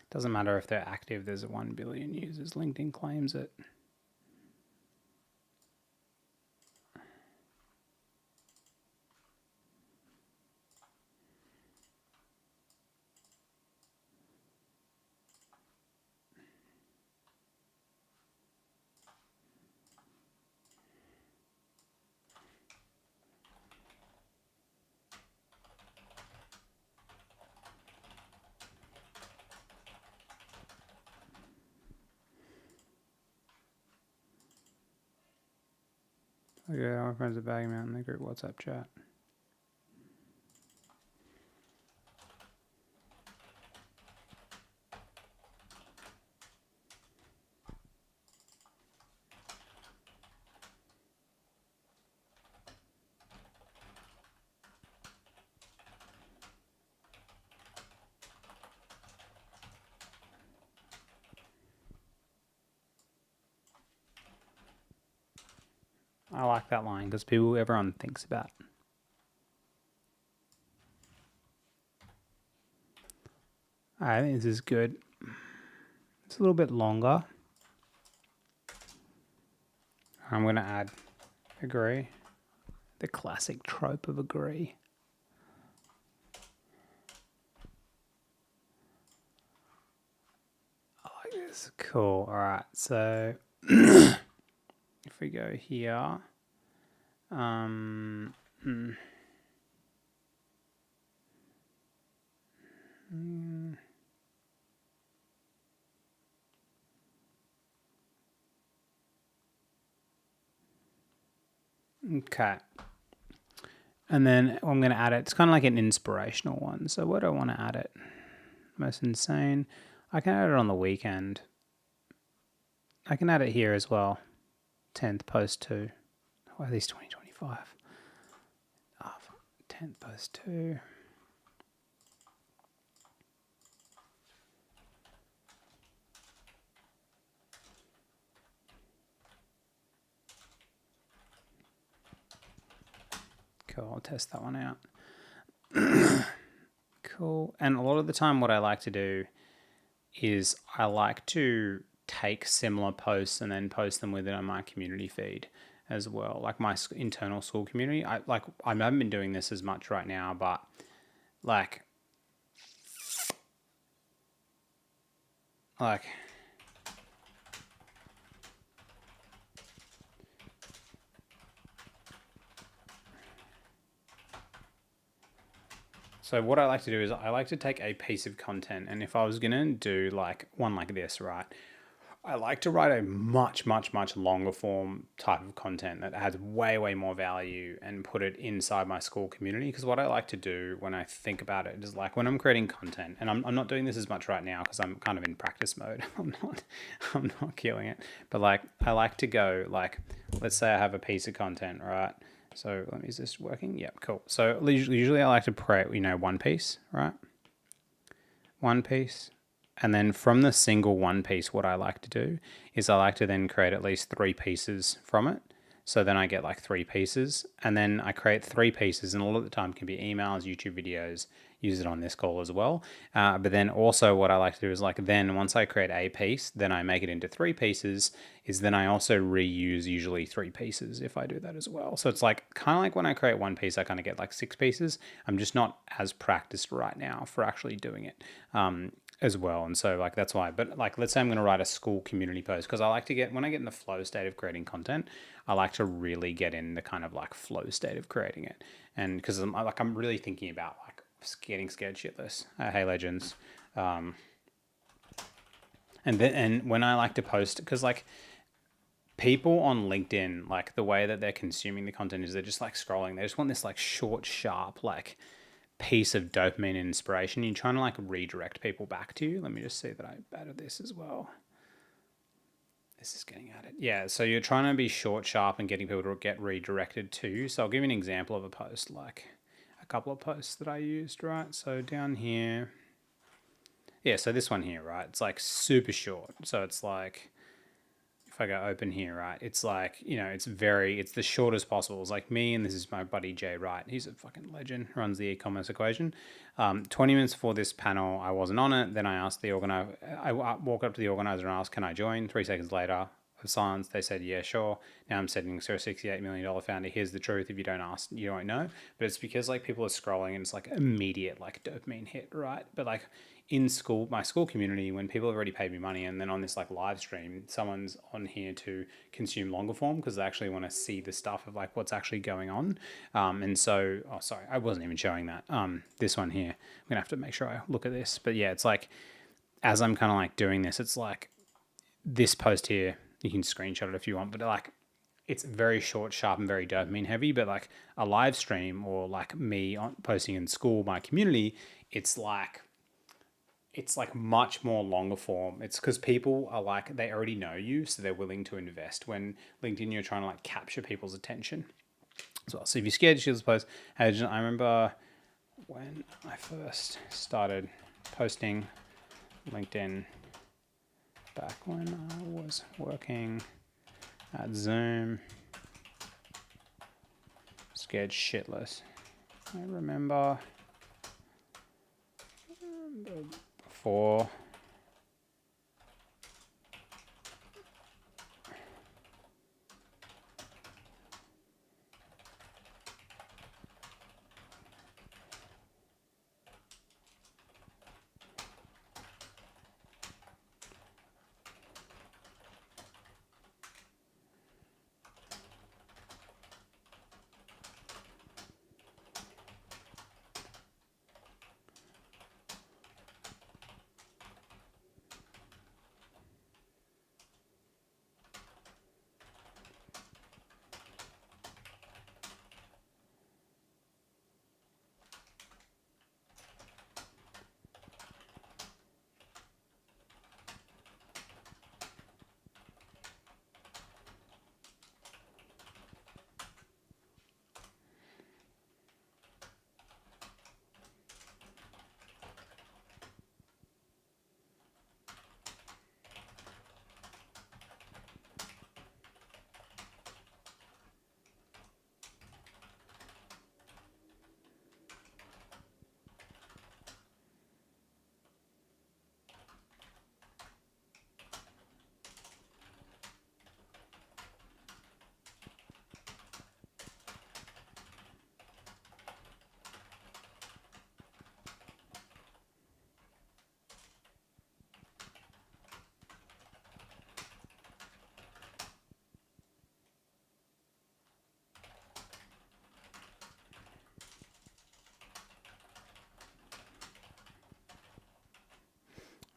Doesn't matter if they're active, there's 1 billion users. LinkedIn claims it. Okay, our friends are bagging me out in the group WhatsApp chat. I like that line because everyone thinks about. I think this is good. It's a little bit longer. I'm going to add agree. The classic trope of agree. I like this. Cool. All right. So if we go here, okay. And then I'm going to add it. It's kind of like an inspirational one. So where do I want to add it? Most insane. I can add it on the weekend. I can add it here as well. 10th post 2. Why are these 2025? 10th post 2. Cool, I'll test that one out. Cool. And a lot of the time what I like to do is I like to take similar posts and then post them within my community feed as well, like my internal school community. I haven't been doing this as much right now, but like so what I like to do is I like to take a piece of content, and if I was going to do like one like this, right, I like to write a much, much, much longer form type of content that has way, way more value and put it inside my school community. Because what I like to do when I think about it is like when I'm creating content, and I'm not doing this as much right now because I'm kind of in practice mode. I'm not killing it. But like I like to go like, let's say I have a piece of content, right? So is this working? Yep, cool. So usually I like to create, one piece, right? One piece. And then from the single one piece, what I like to do is I like to then create at least 3 pieces from it. So then I get like 3 pieces, and then I create 3 pieces, and a lot of the time can be emails, YouTube videos, use it on this call as well. But then also what I like to do is like, then once I create a piece, then I make it into 3 pieces, is then I also reuse usually 3 pieces if I do that as well. So it's like kind of like when I create one piece, I kind of get like 6 pieces. I'm just not as practiced right now for actually doing it. As well. And so like that's why, but like let's say I'm going to write a school community post, because I like to get, when I get in the flow state of creating content, I like to really get in the kind of like flow state of creating it. And because I'm really thinking about like getting scared shitless. Hey legends. And when I like to post, because like people on LinkedIn, like the way that they're consuming the content is they're just like scrolling. They just want this like short, sharp, like piece of dopamine and inspiration. You're trying to like redirect people back to you. Let me just see that I added this as well. This is getting added. Yeah, so you're trying to be short, sharp, and getting people to get redirected to you. So I'll give you an example of a post, like a couple of posts that I used, right? So down here, yeah, so this one here, right? It's like super short. So it's like, if I go open here, right, it's like, it's the shortest possible. It's like me, and this is my buddy Jay Wright. He's a fucking legend, runs the e-commerce equation. 20 minutes before this panel, I wasn't on it. Then I asked the organizer, I walked up to the organizer and asked, can I join? 3 seconds later of silence, they said, yeah, sure. Now I'm sitting next to a $68 million founder. Here's the truth. If you don't ask, you don't know. But it's because like people are scrolling and it's like immediate like dopamine hit, right? But like in school, my school community, when people have already paid me money, and then on this like live stream, someone's on here to consume longer form because they actually want to see the stuff of like what's actually going on. And so, oh, sorry, I wasn't even showing that. This one here, I'm gonna have to make sure I look at this. But yeah, it's like, as I'm kind of like doing this, it's like this post here, you can screenshot it if you want, but like, it's very short, sharp, and very dopamine heavy. But like a live stream or like me posting in school, my community, it's like much more longer form. It's because people are like, they already know you, so they're willing to invest. When LinkedIn, you're trying to like capture people's attention as well. So if you're scared to choose post, I remember when I first started posting LinkedIn back when I was working at Zoom. scared shitless. I remember before.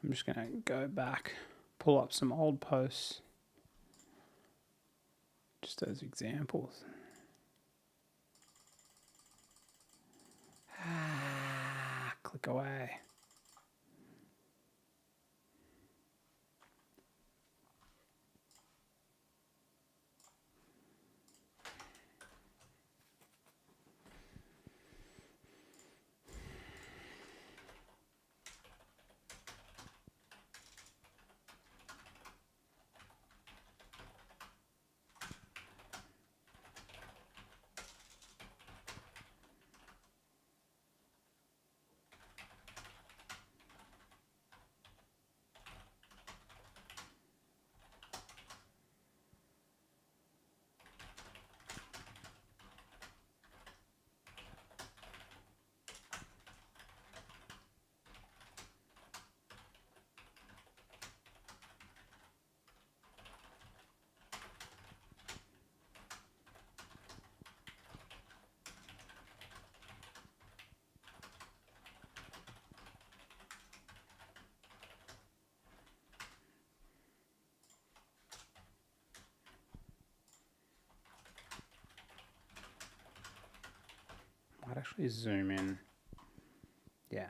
I'm just going to go back, pull up some old posts, just as examples. Click away. I'd actually zoom in. Yeah.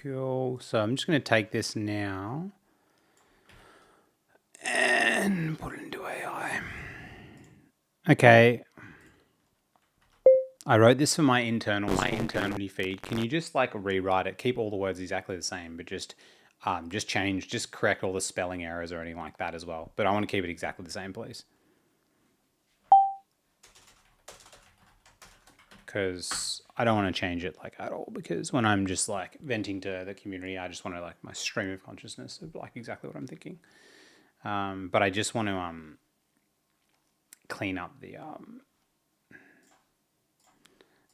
Cool. So I'm just going to take this now and put it into AI. Okay. I wrote this for my internal community feed. Can you just like rewrite it? Keep all the words exactly the same, but just change, just correct all the spelling errors or anything like that as well. But I want to keep it exactly the same, please. Because I don't want to change it like at all, because when I'm just like venting to the community, I just want to like my stream of consciousness of like exactly what I'm thinking. But I just want to clean up the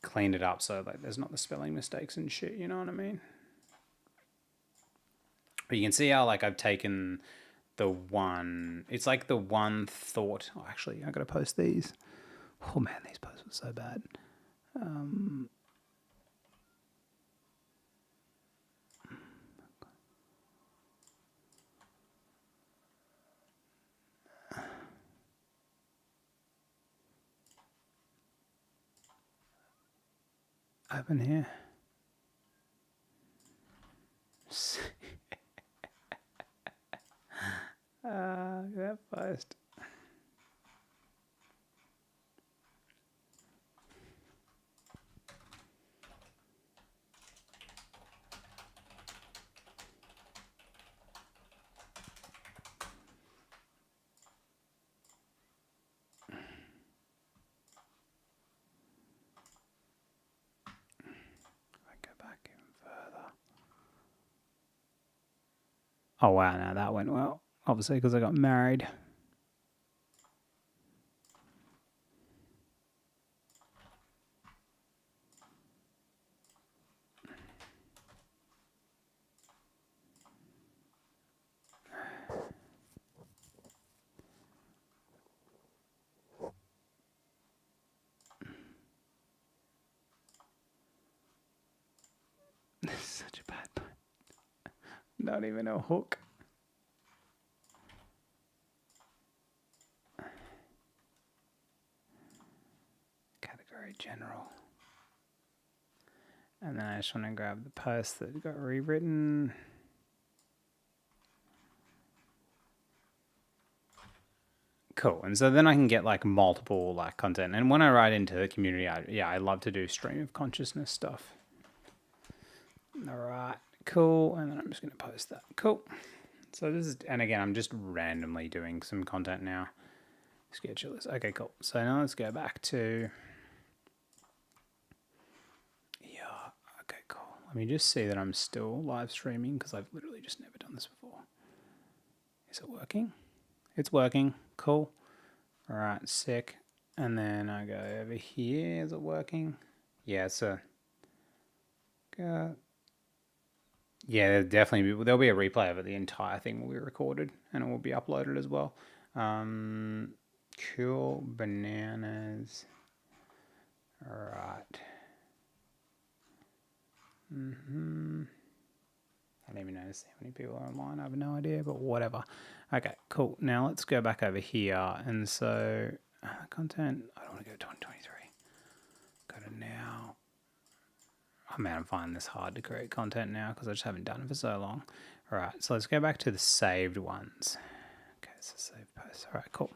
clean it up so like there's not the spelling mistakes and shit, you know what I mean? But you can see how like I've taken the one, it's like the one thought. Oh, actually, I gotta post these. Oh man, these posts were so bad. Open here. That post. Go back even further. Oh wow, now that went well. Obviously, because I got married. This is such a bad point. Not even a hook. Category general. And then I just want to grab the post that got rewritten. Cool. And so then I can get like multiple like content. And when I write into the community, I love to do stream of consciousness stuff. All right, cool. And then I'm just going to post that. Cool. So this is, and again, I'm just randomly doing some content now. Schedule this. Okay, cool. So now let's go back to, okay, cool. Let me just see that I'm still live streaming because I've literally just never done this before. Is it working? It's working. Cool. All right, sick. And then I go over here. Is it working? Yeah, so yeah, definitely. There'll be a replay of it. The entire thing will be recorded and it will be uploaded as well. Cool. Bananas. All right. I don't even notice how many people are online. I have no idea, but whatever. Okay, cool. Now let's go back over here. And so content, I don't want to go to 2023. Go to now. Oh man, I'm finding this hard to create content now because I just haven't done it for so long. All right, so let's go back to the saved ones. Okay, so save posts. All right, cool.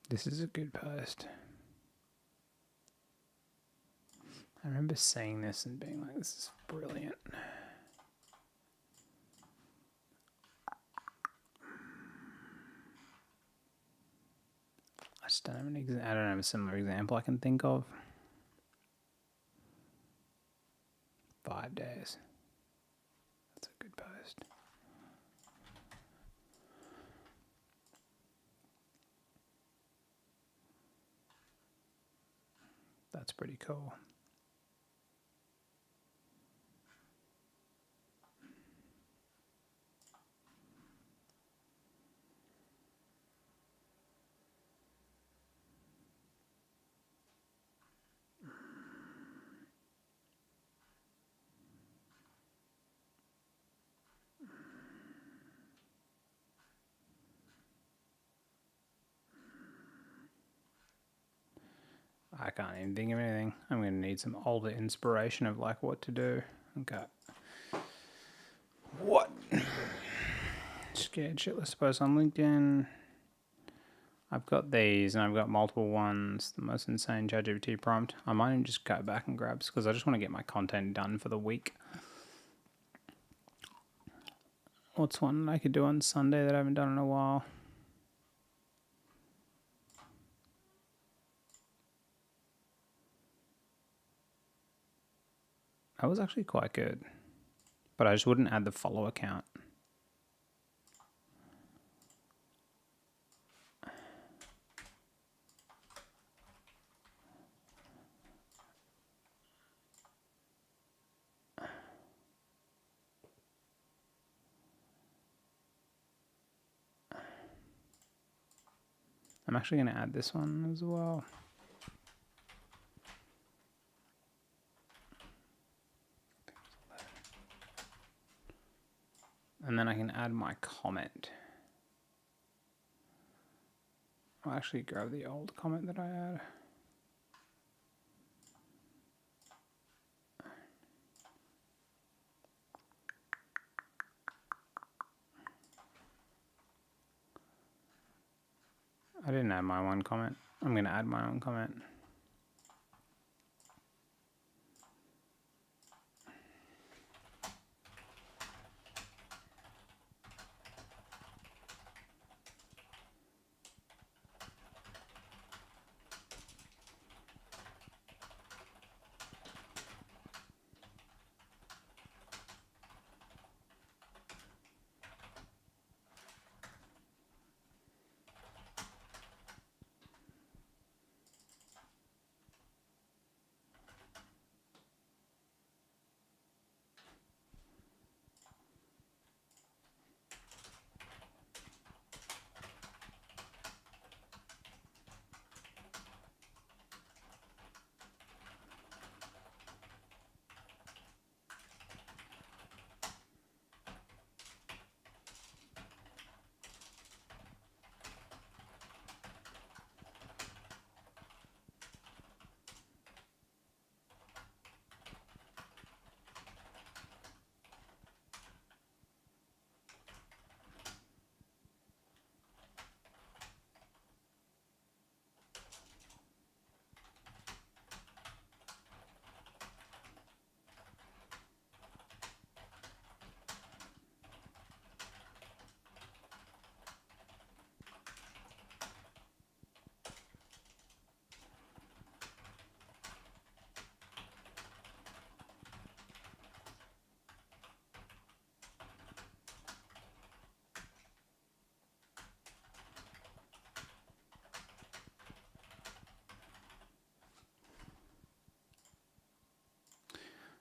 This is a good post. I remember seeing this and being like, this is brilliant. I just don't have I don't have a similar example I can think of. 5 days. That's a good post. That's pretty cool. I can't even think of anything. I'm going to need some older inspiration of like what to do. Okay. What? Scared shitless posts on LinkedIn. I've got these and I've got multiple ones. The most insane ChatGPT prompt. I might even just go back and grab because I just want to get my content done for the week. What's one I could do on Sunday that I haven't done in a while? That was actually quite good. But I just wouldn't add the follow account. I'm actually going to add this one as well. And then I can add my comment. I'll actually grab the old comment that I had. I didn't add my one comment. I'm going to add my own comment.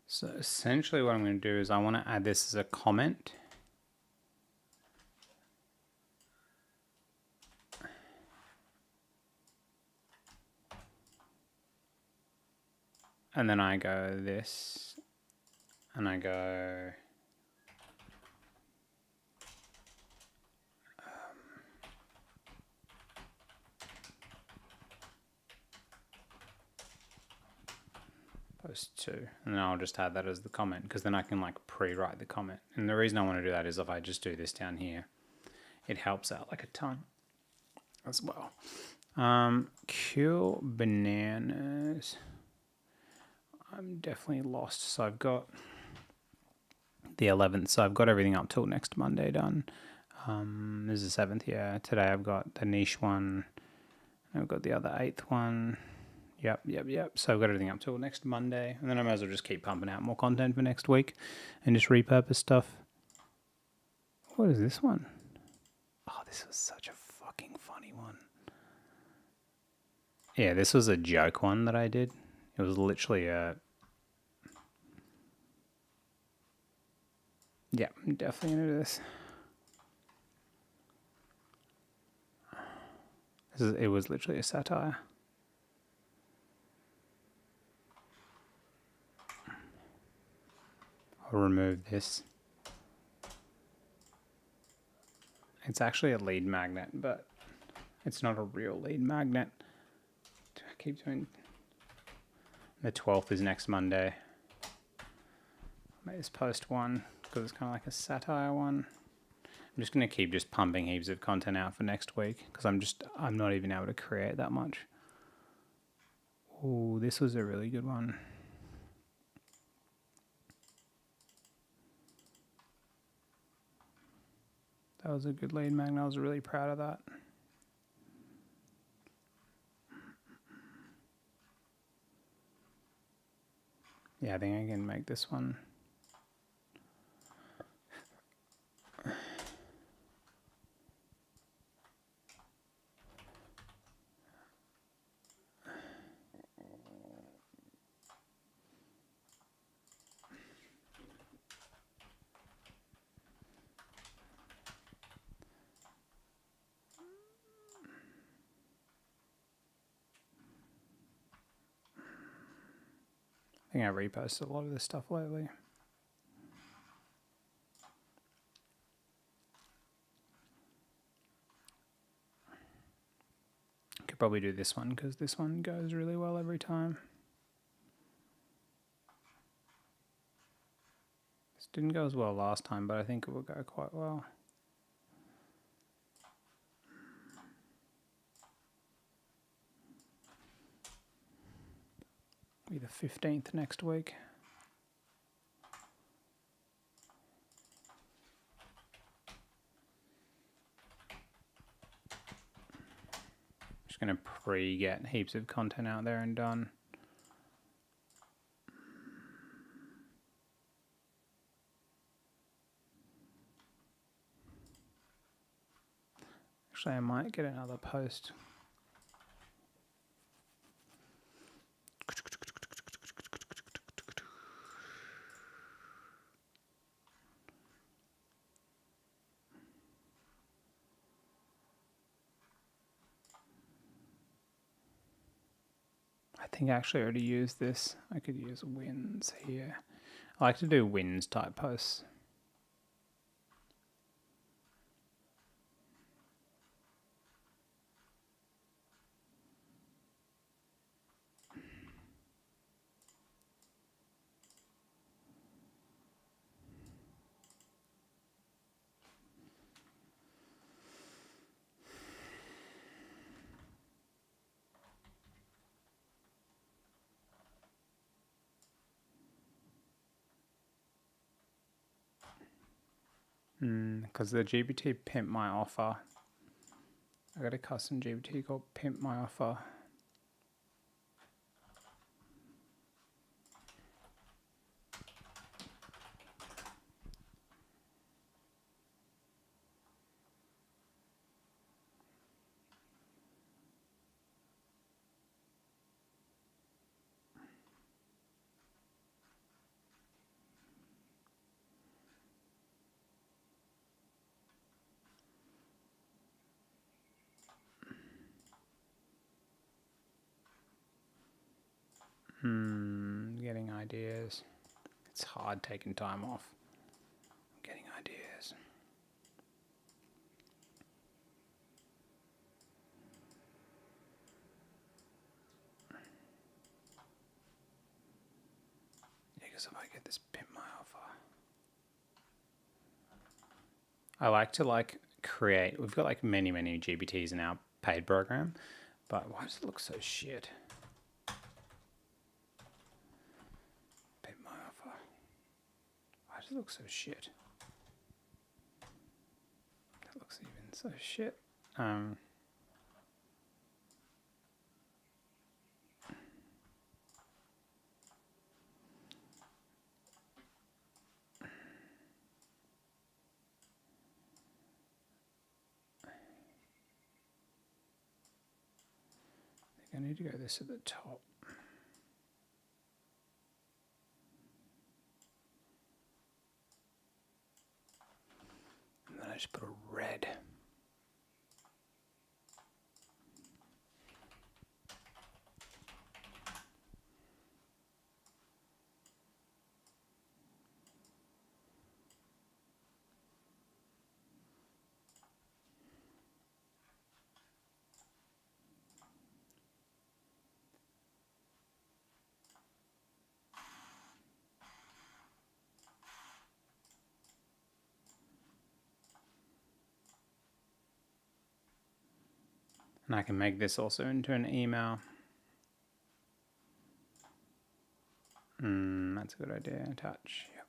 So essentially what I'm going to do is I want to add this as a comment. And then I go this, and I go post 2, and then I'll just add that as the comment because then I can like pre-write the comment. And the reason I want to do that is if I just do this down here, it helps out like a ton as well. Kill bananas. I'm definitely lost. So I've got the 11th, so I've got everything up till next Monday done. This is the 7th, yeah. Today I've got the niche one, And we've got the other 8th one. Yep. So I've got everything up till next Monday. And then I might as well just keep pumping out more content for next week and just repurpose stuff. What is this one? Oh, this was such a fucking funny one. Yeah, this was a joke one that I did. It was literally a... Yeah, I'm definitely going to do this. It was literally a satire. I'll remove this. It's actually a lead magnet, but it's not a real lead magnet. I keep doing... The 12th is next Monday. I made this post one because it's kind of like a satire one. I'm just going to keep just pumping heaps of content out for next week because I'm not even able to create that much. Oh, this was a really good one. That was a good lead magnet. I was really proud of that. Yeah, I think I can make this one. I think I reposted a lot of this stuff lately. Could probably do this one because this one goes really well every time. This didn't go as well last time, but I think it will go quite well. Be the 15th next week. Just going to get heaps of content out there and done. Actually, I might get another post. I think I actually already used this. I could use wins here. I like to do wins type posts. Because the GPT pimp my offer. I got a custom GPT called pimp my offer. Getting ideas. It's hard taking time off. Getting ideas. Yeah, because if I get this pimp my offer. I like to create, we've got many GPTs in our paid program, but why does it look so shit? Pimp my offer. Why does it look so shit? That looks even so shit. I need to go this at the top. And then I just put a red. And I can make this also into an email. That's a good idea. Touch. Yep.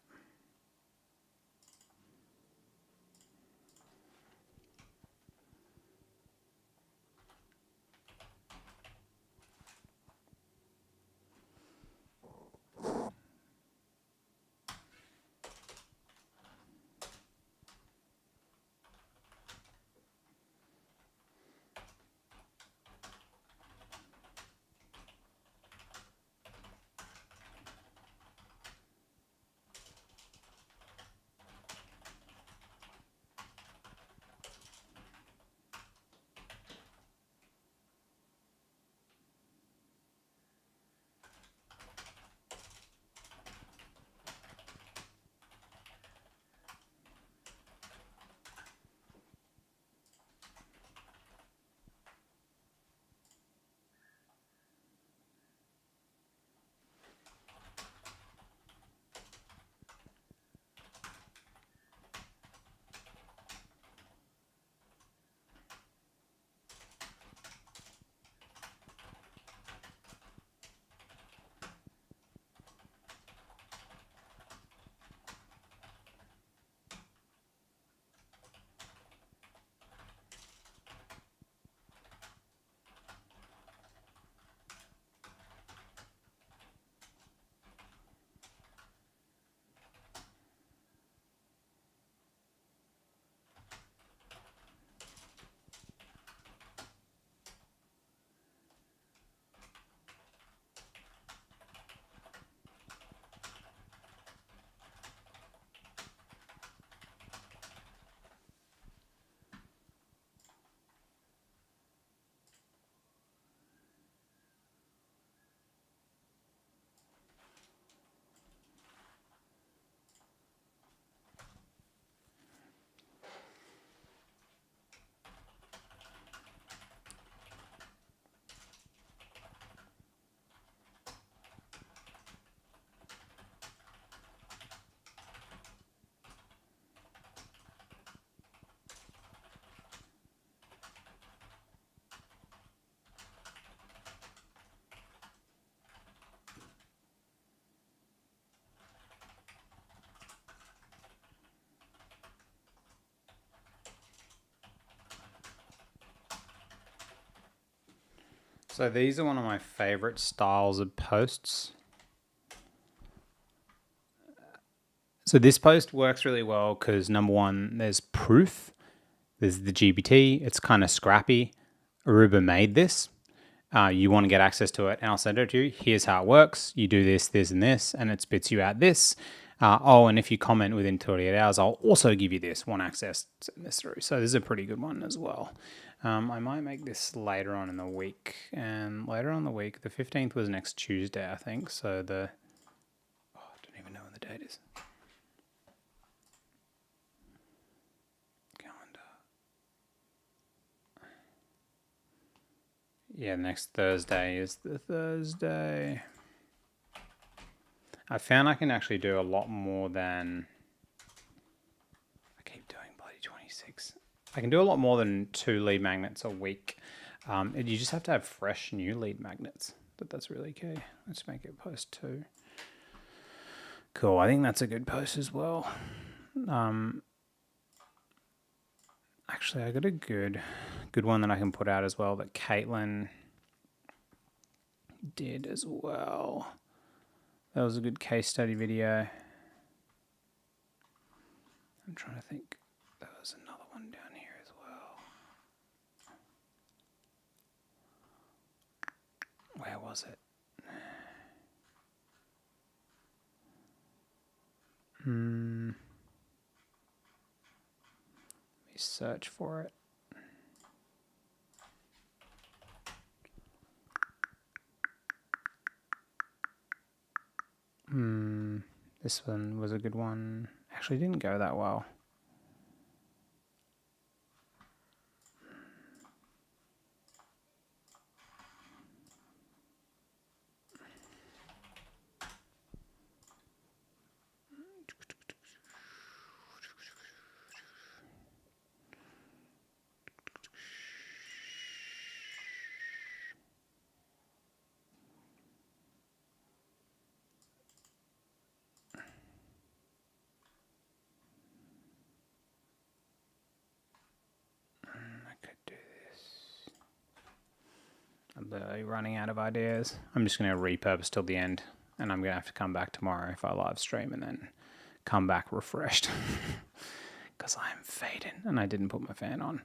So these are one of my favorite styles of posts. So this post works really well because number one, there's proof. There's the GPT. It's kind of scrappy. Aruba made this. You want to get access to it, and I'll send it to you. Here's how it works. You do this, this, and this, and it spits you out this. And if you comment within 28 hours, I'll also give you this. Want access, send this through. So this is a pretty good one as well. I might make this later on in the week. And later on in the week, the 15th was next Tuesday, I think. So I don't even know when the date is. Yeah, next Thursday is the Thursday. I found I can actually do a lot more than... I keep doing bloody 26. I can do a lot more than 2 lead magnets a week. You just have to have fresh new lead magnets. But that's really key. Let's make it post 2. Cool, I think that's a good post as well. Actually, I got a good one that I can put out as well that Caitlin did as well. That was a good case study video. I'm trying to think. There was another one down here as well. Where was it? Let me search for it. This one was a good one. Actually, didn't go that well. I'm literally running out of ideas. I'm just going to repurpose till the end, and I'm going to have to come back tomorrow if I live stream and then come back refreshed because I'm fading and I didn't put my fan on.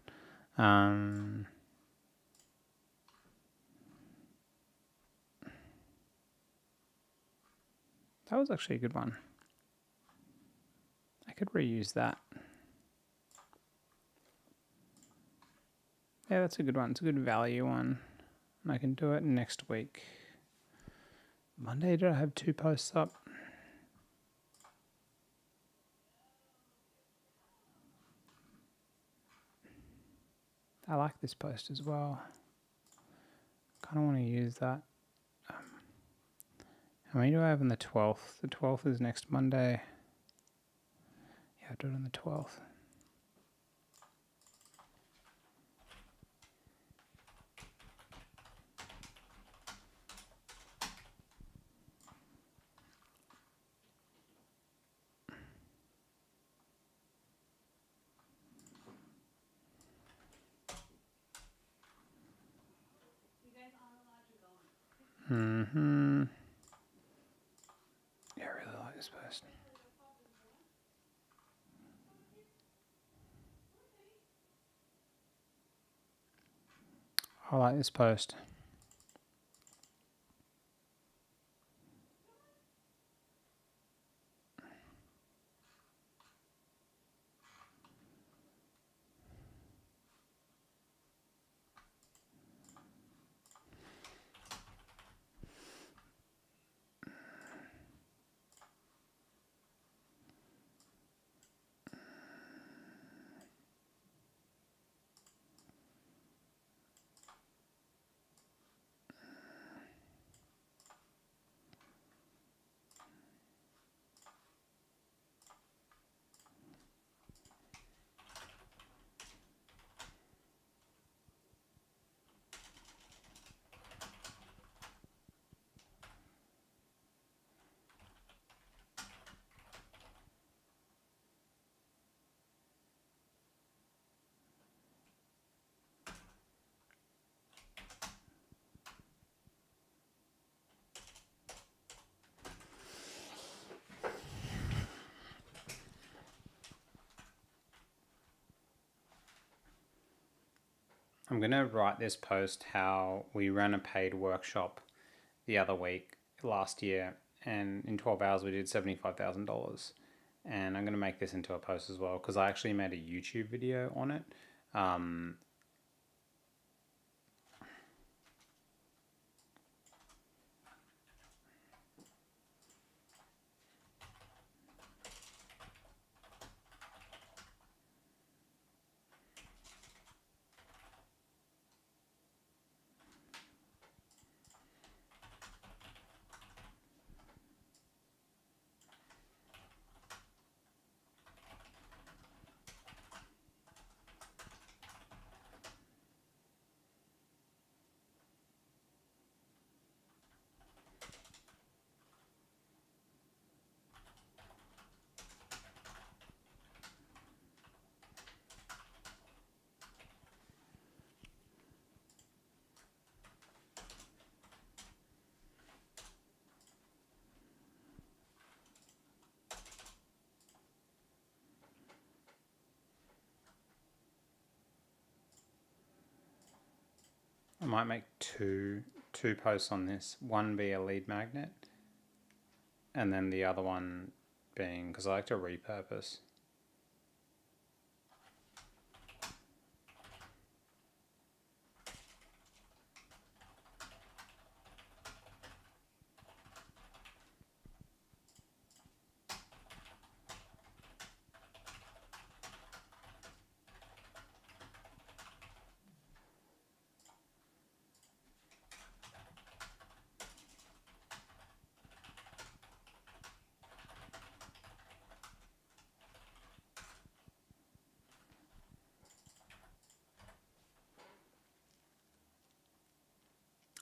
That was actually a good one. I could reuse that. Yeah, that's a good one. It's a good value one. And I can do it next week. Monday, did I have 2 posts up? I like this post as well. Kind of want to use that. How many do I have on the 12th? The 12th is next Monday. Yeah, I'll do it on the 12th. Yeah, I really like this post. I like this post. I'm going to write this post how we ran a paid workshop the other week last year, and in 12 hours we did $75,000. And I'm going to make this into a post as well because I actually made a YouTube video on it. I might make 2 2 posts on this. One be a lead magnet, and then the other one being, because I like to repurpose.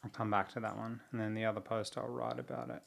I'll come back to that one, and then the other post I'll write about it.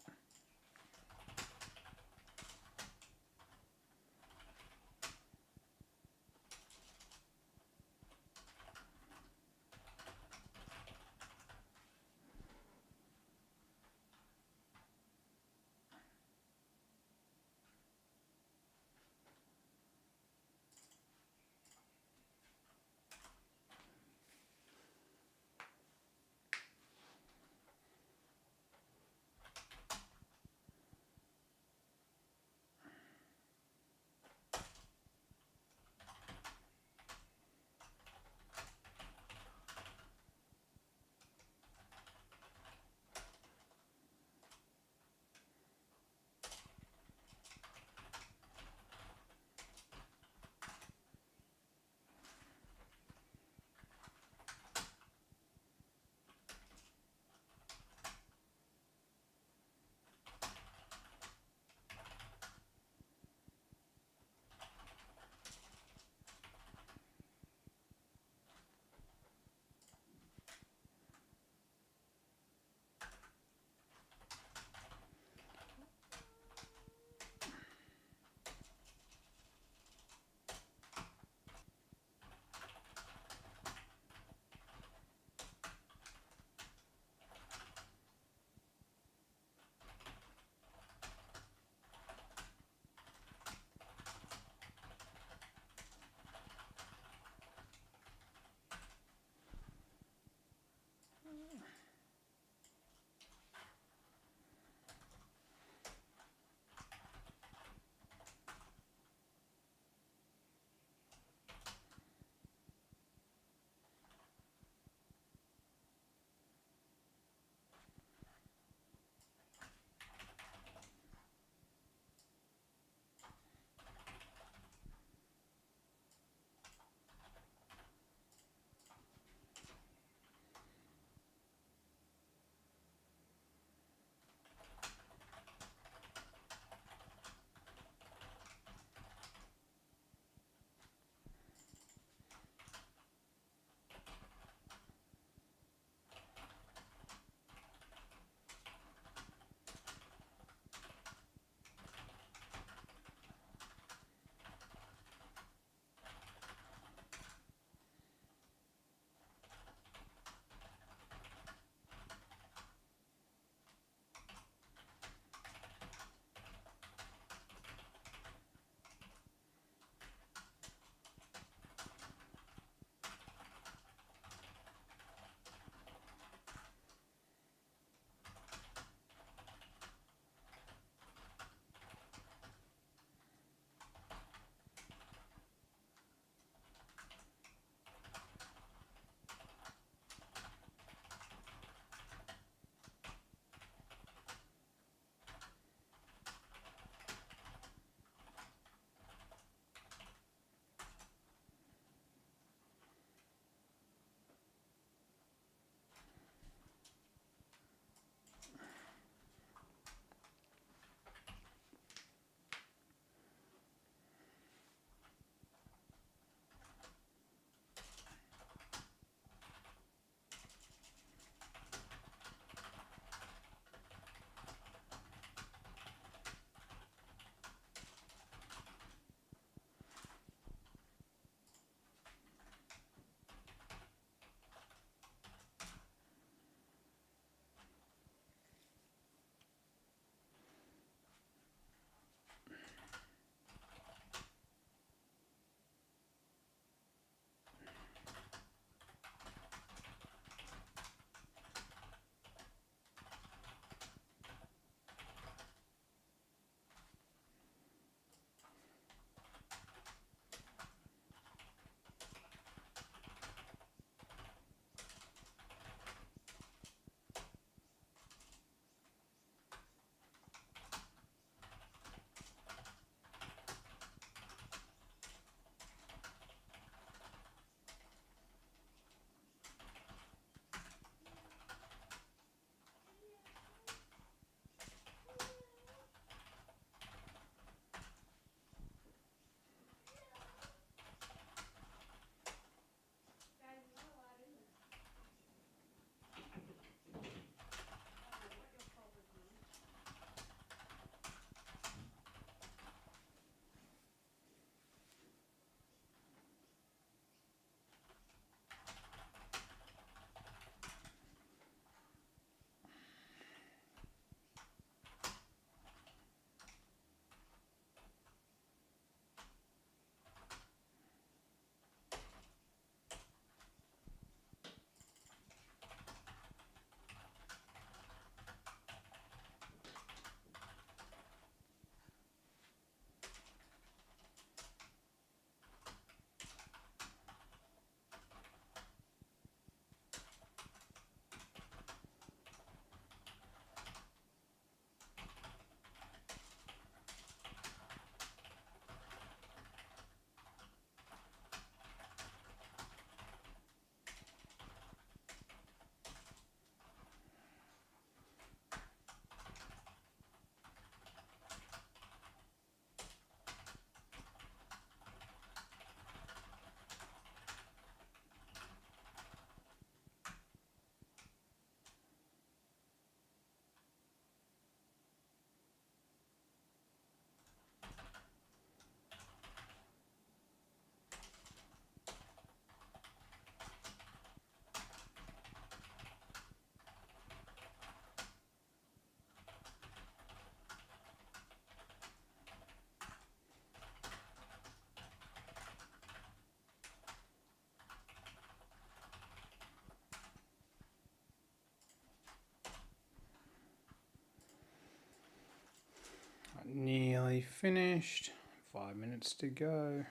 nearly finished. 5 minutes to go.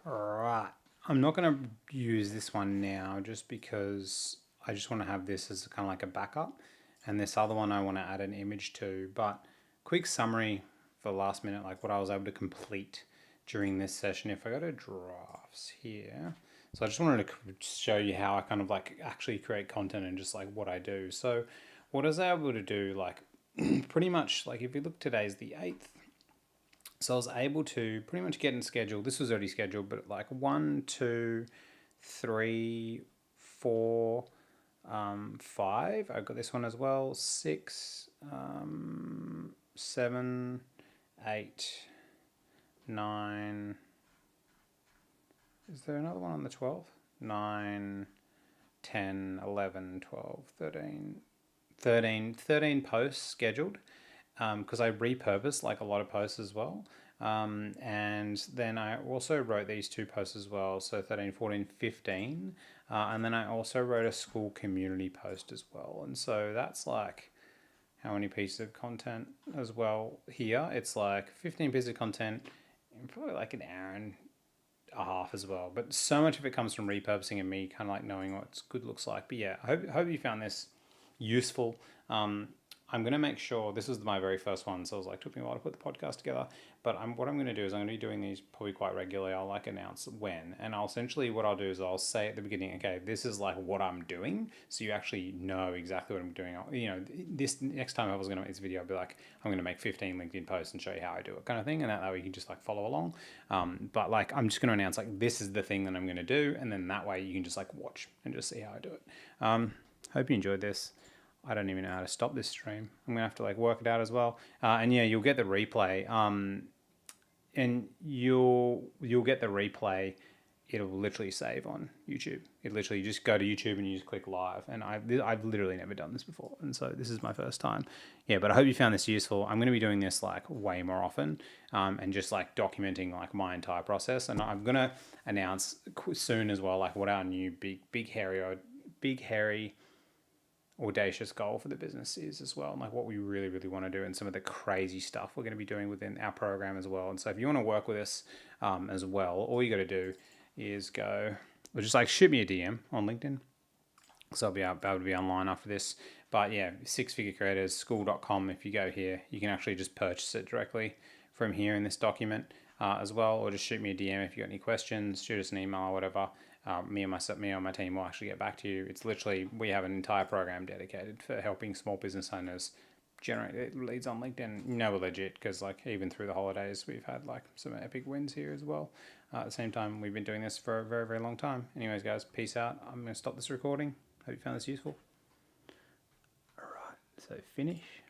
Right. I'm not going to use this one now just because I just want to have this as kind of like a backup. And this other one I want to add an image to. But quick summary for last minute, like what I was able to complete during this session. If I go to drafts here, so I just wanted to show you how I kind of like actually create content and just like what I do. So what I was able to do, like pretty much like if you look, today's the 8th. So I was able to pretty much get in schedule. This was already scheduled, but like 1, 2, 3, 4, 5. I got this one as well. 6, 7, 8, 9. Is there another one on the 12th? 9, 10, 11, 12, 13, 13 posts scheduled. Because I repurposed like a lot of posts as well. And then I also wrote these 2 posts as well, so 13, 14, 15. And then I also wrote a school community post as well. And so that's like how many pieces of content as well here. It's like 15 pieces of content in probably like an hour and a half as well. But so much of it comes from repurposing and me kind of like knowing what good looks like. But yeah, I hope you found this useful. I'm going to make sure, this was my very first one, so it was like, took me a while to put the podcast together, but what I'm going to do is I'm going to be doing these probably quite regularly. I'll like announce when, and I'll essentially, what I'll do is I'll say at the beginning, okay, this is like what I'm doing, so you actually know exactly what I'm doing. You know, this next time I was going to make this video, I'll be like, I'm going to make 15 LinkedIn posts and show you how I do it, kind of thing, and that way you can just like follow along. But like, I'm just going to announce like, this is the thing that I'm going to do, and then that way you can just like watch and just see how I do it. Hope you enjoyed this. I don't even know how to stop this stream. I'm gonna have to like work it out as well. And yeah, you'll get the replay. And you'll get the replay. It'll literally save on YouTube. It literally, you just go to YouTube and you just click live. And I've literally never done this before, and so this is my first time. Yeah, but I hope you found this useful. I'm gonna be doing this like way more often, and just like documenting like my entire process. And I'm gonna announce soon as well, like what our new big hairy audacious goal for the business is as well, and like what we really want to do, and some of the crazy stuff we're going to be doing within our program as well. And so if you want to work with us as well, all you got to do is go, or just like shoot me a DM on LinkedIn, so I'll be able to be online after this. But yeah, sixfigurecreatorsschool.com. If you go here, you can actually just purchase it directly from here in this document as well, or just shoot me a DM if you got any questions, shoot us an email or whatever. Me and my team will actually get back to you. It's literally, we have an entire program dedicated for helping small business owners generate leads on LinkedIn. You know, we're legit, because like even through the holidays, we've had like some epic wins here as well. At the same time, we've been doing this for a very long time. Anyways, guys, peace out. I'm going to stop this recording. Hope you found this useful. All right, so finish.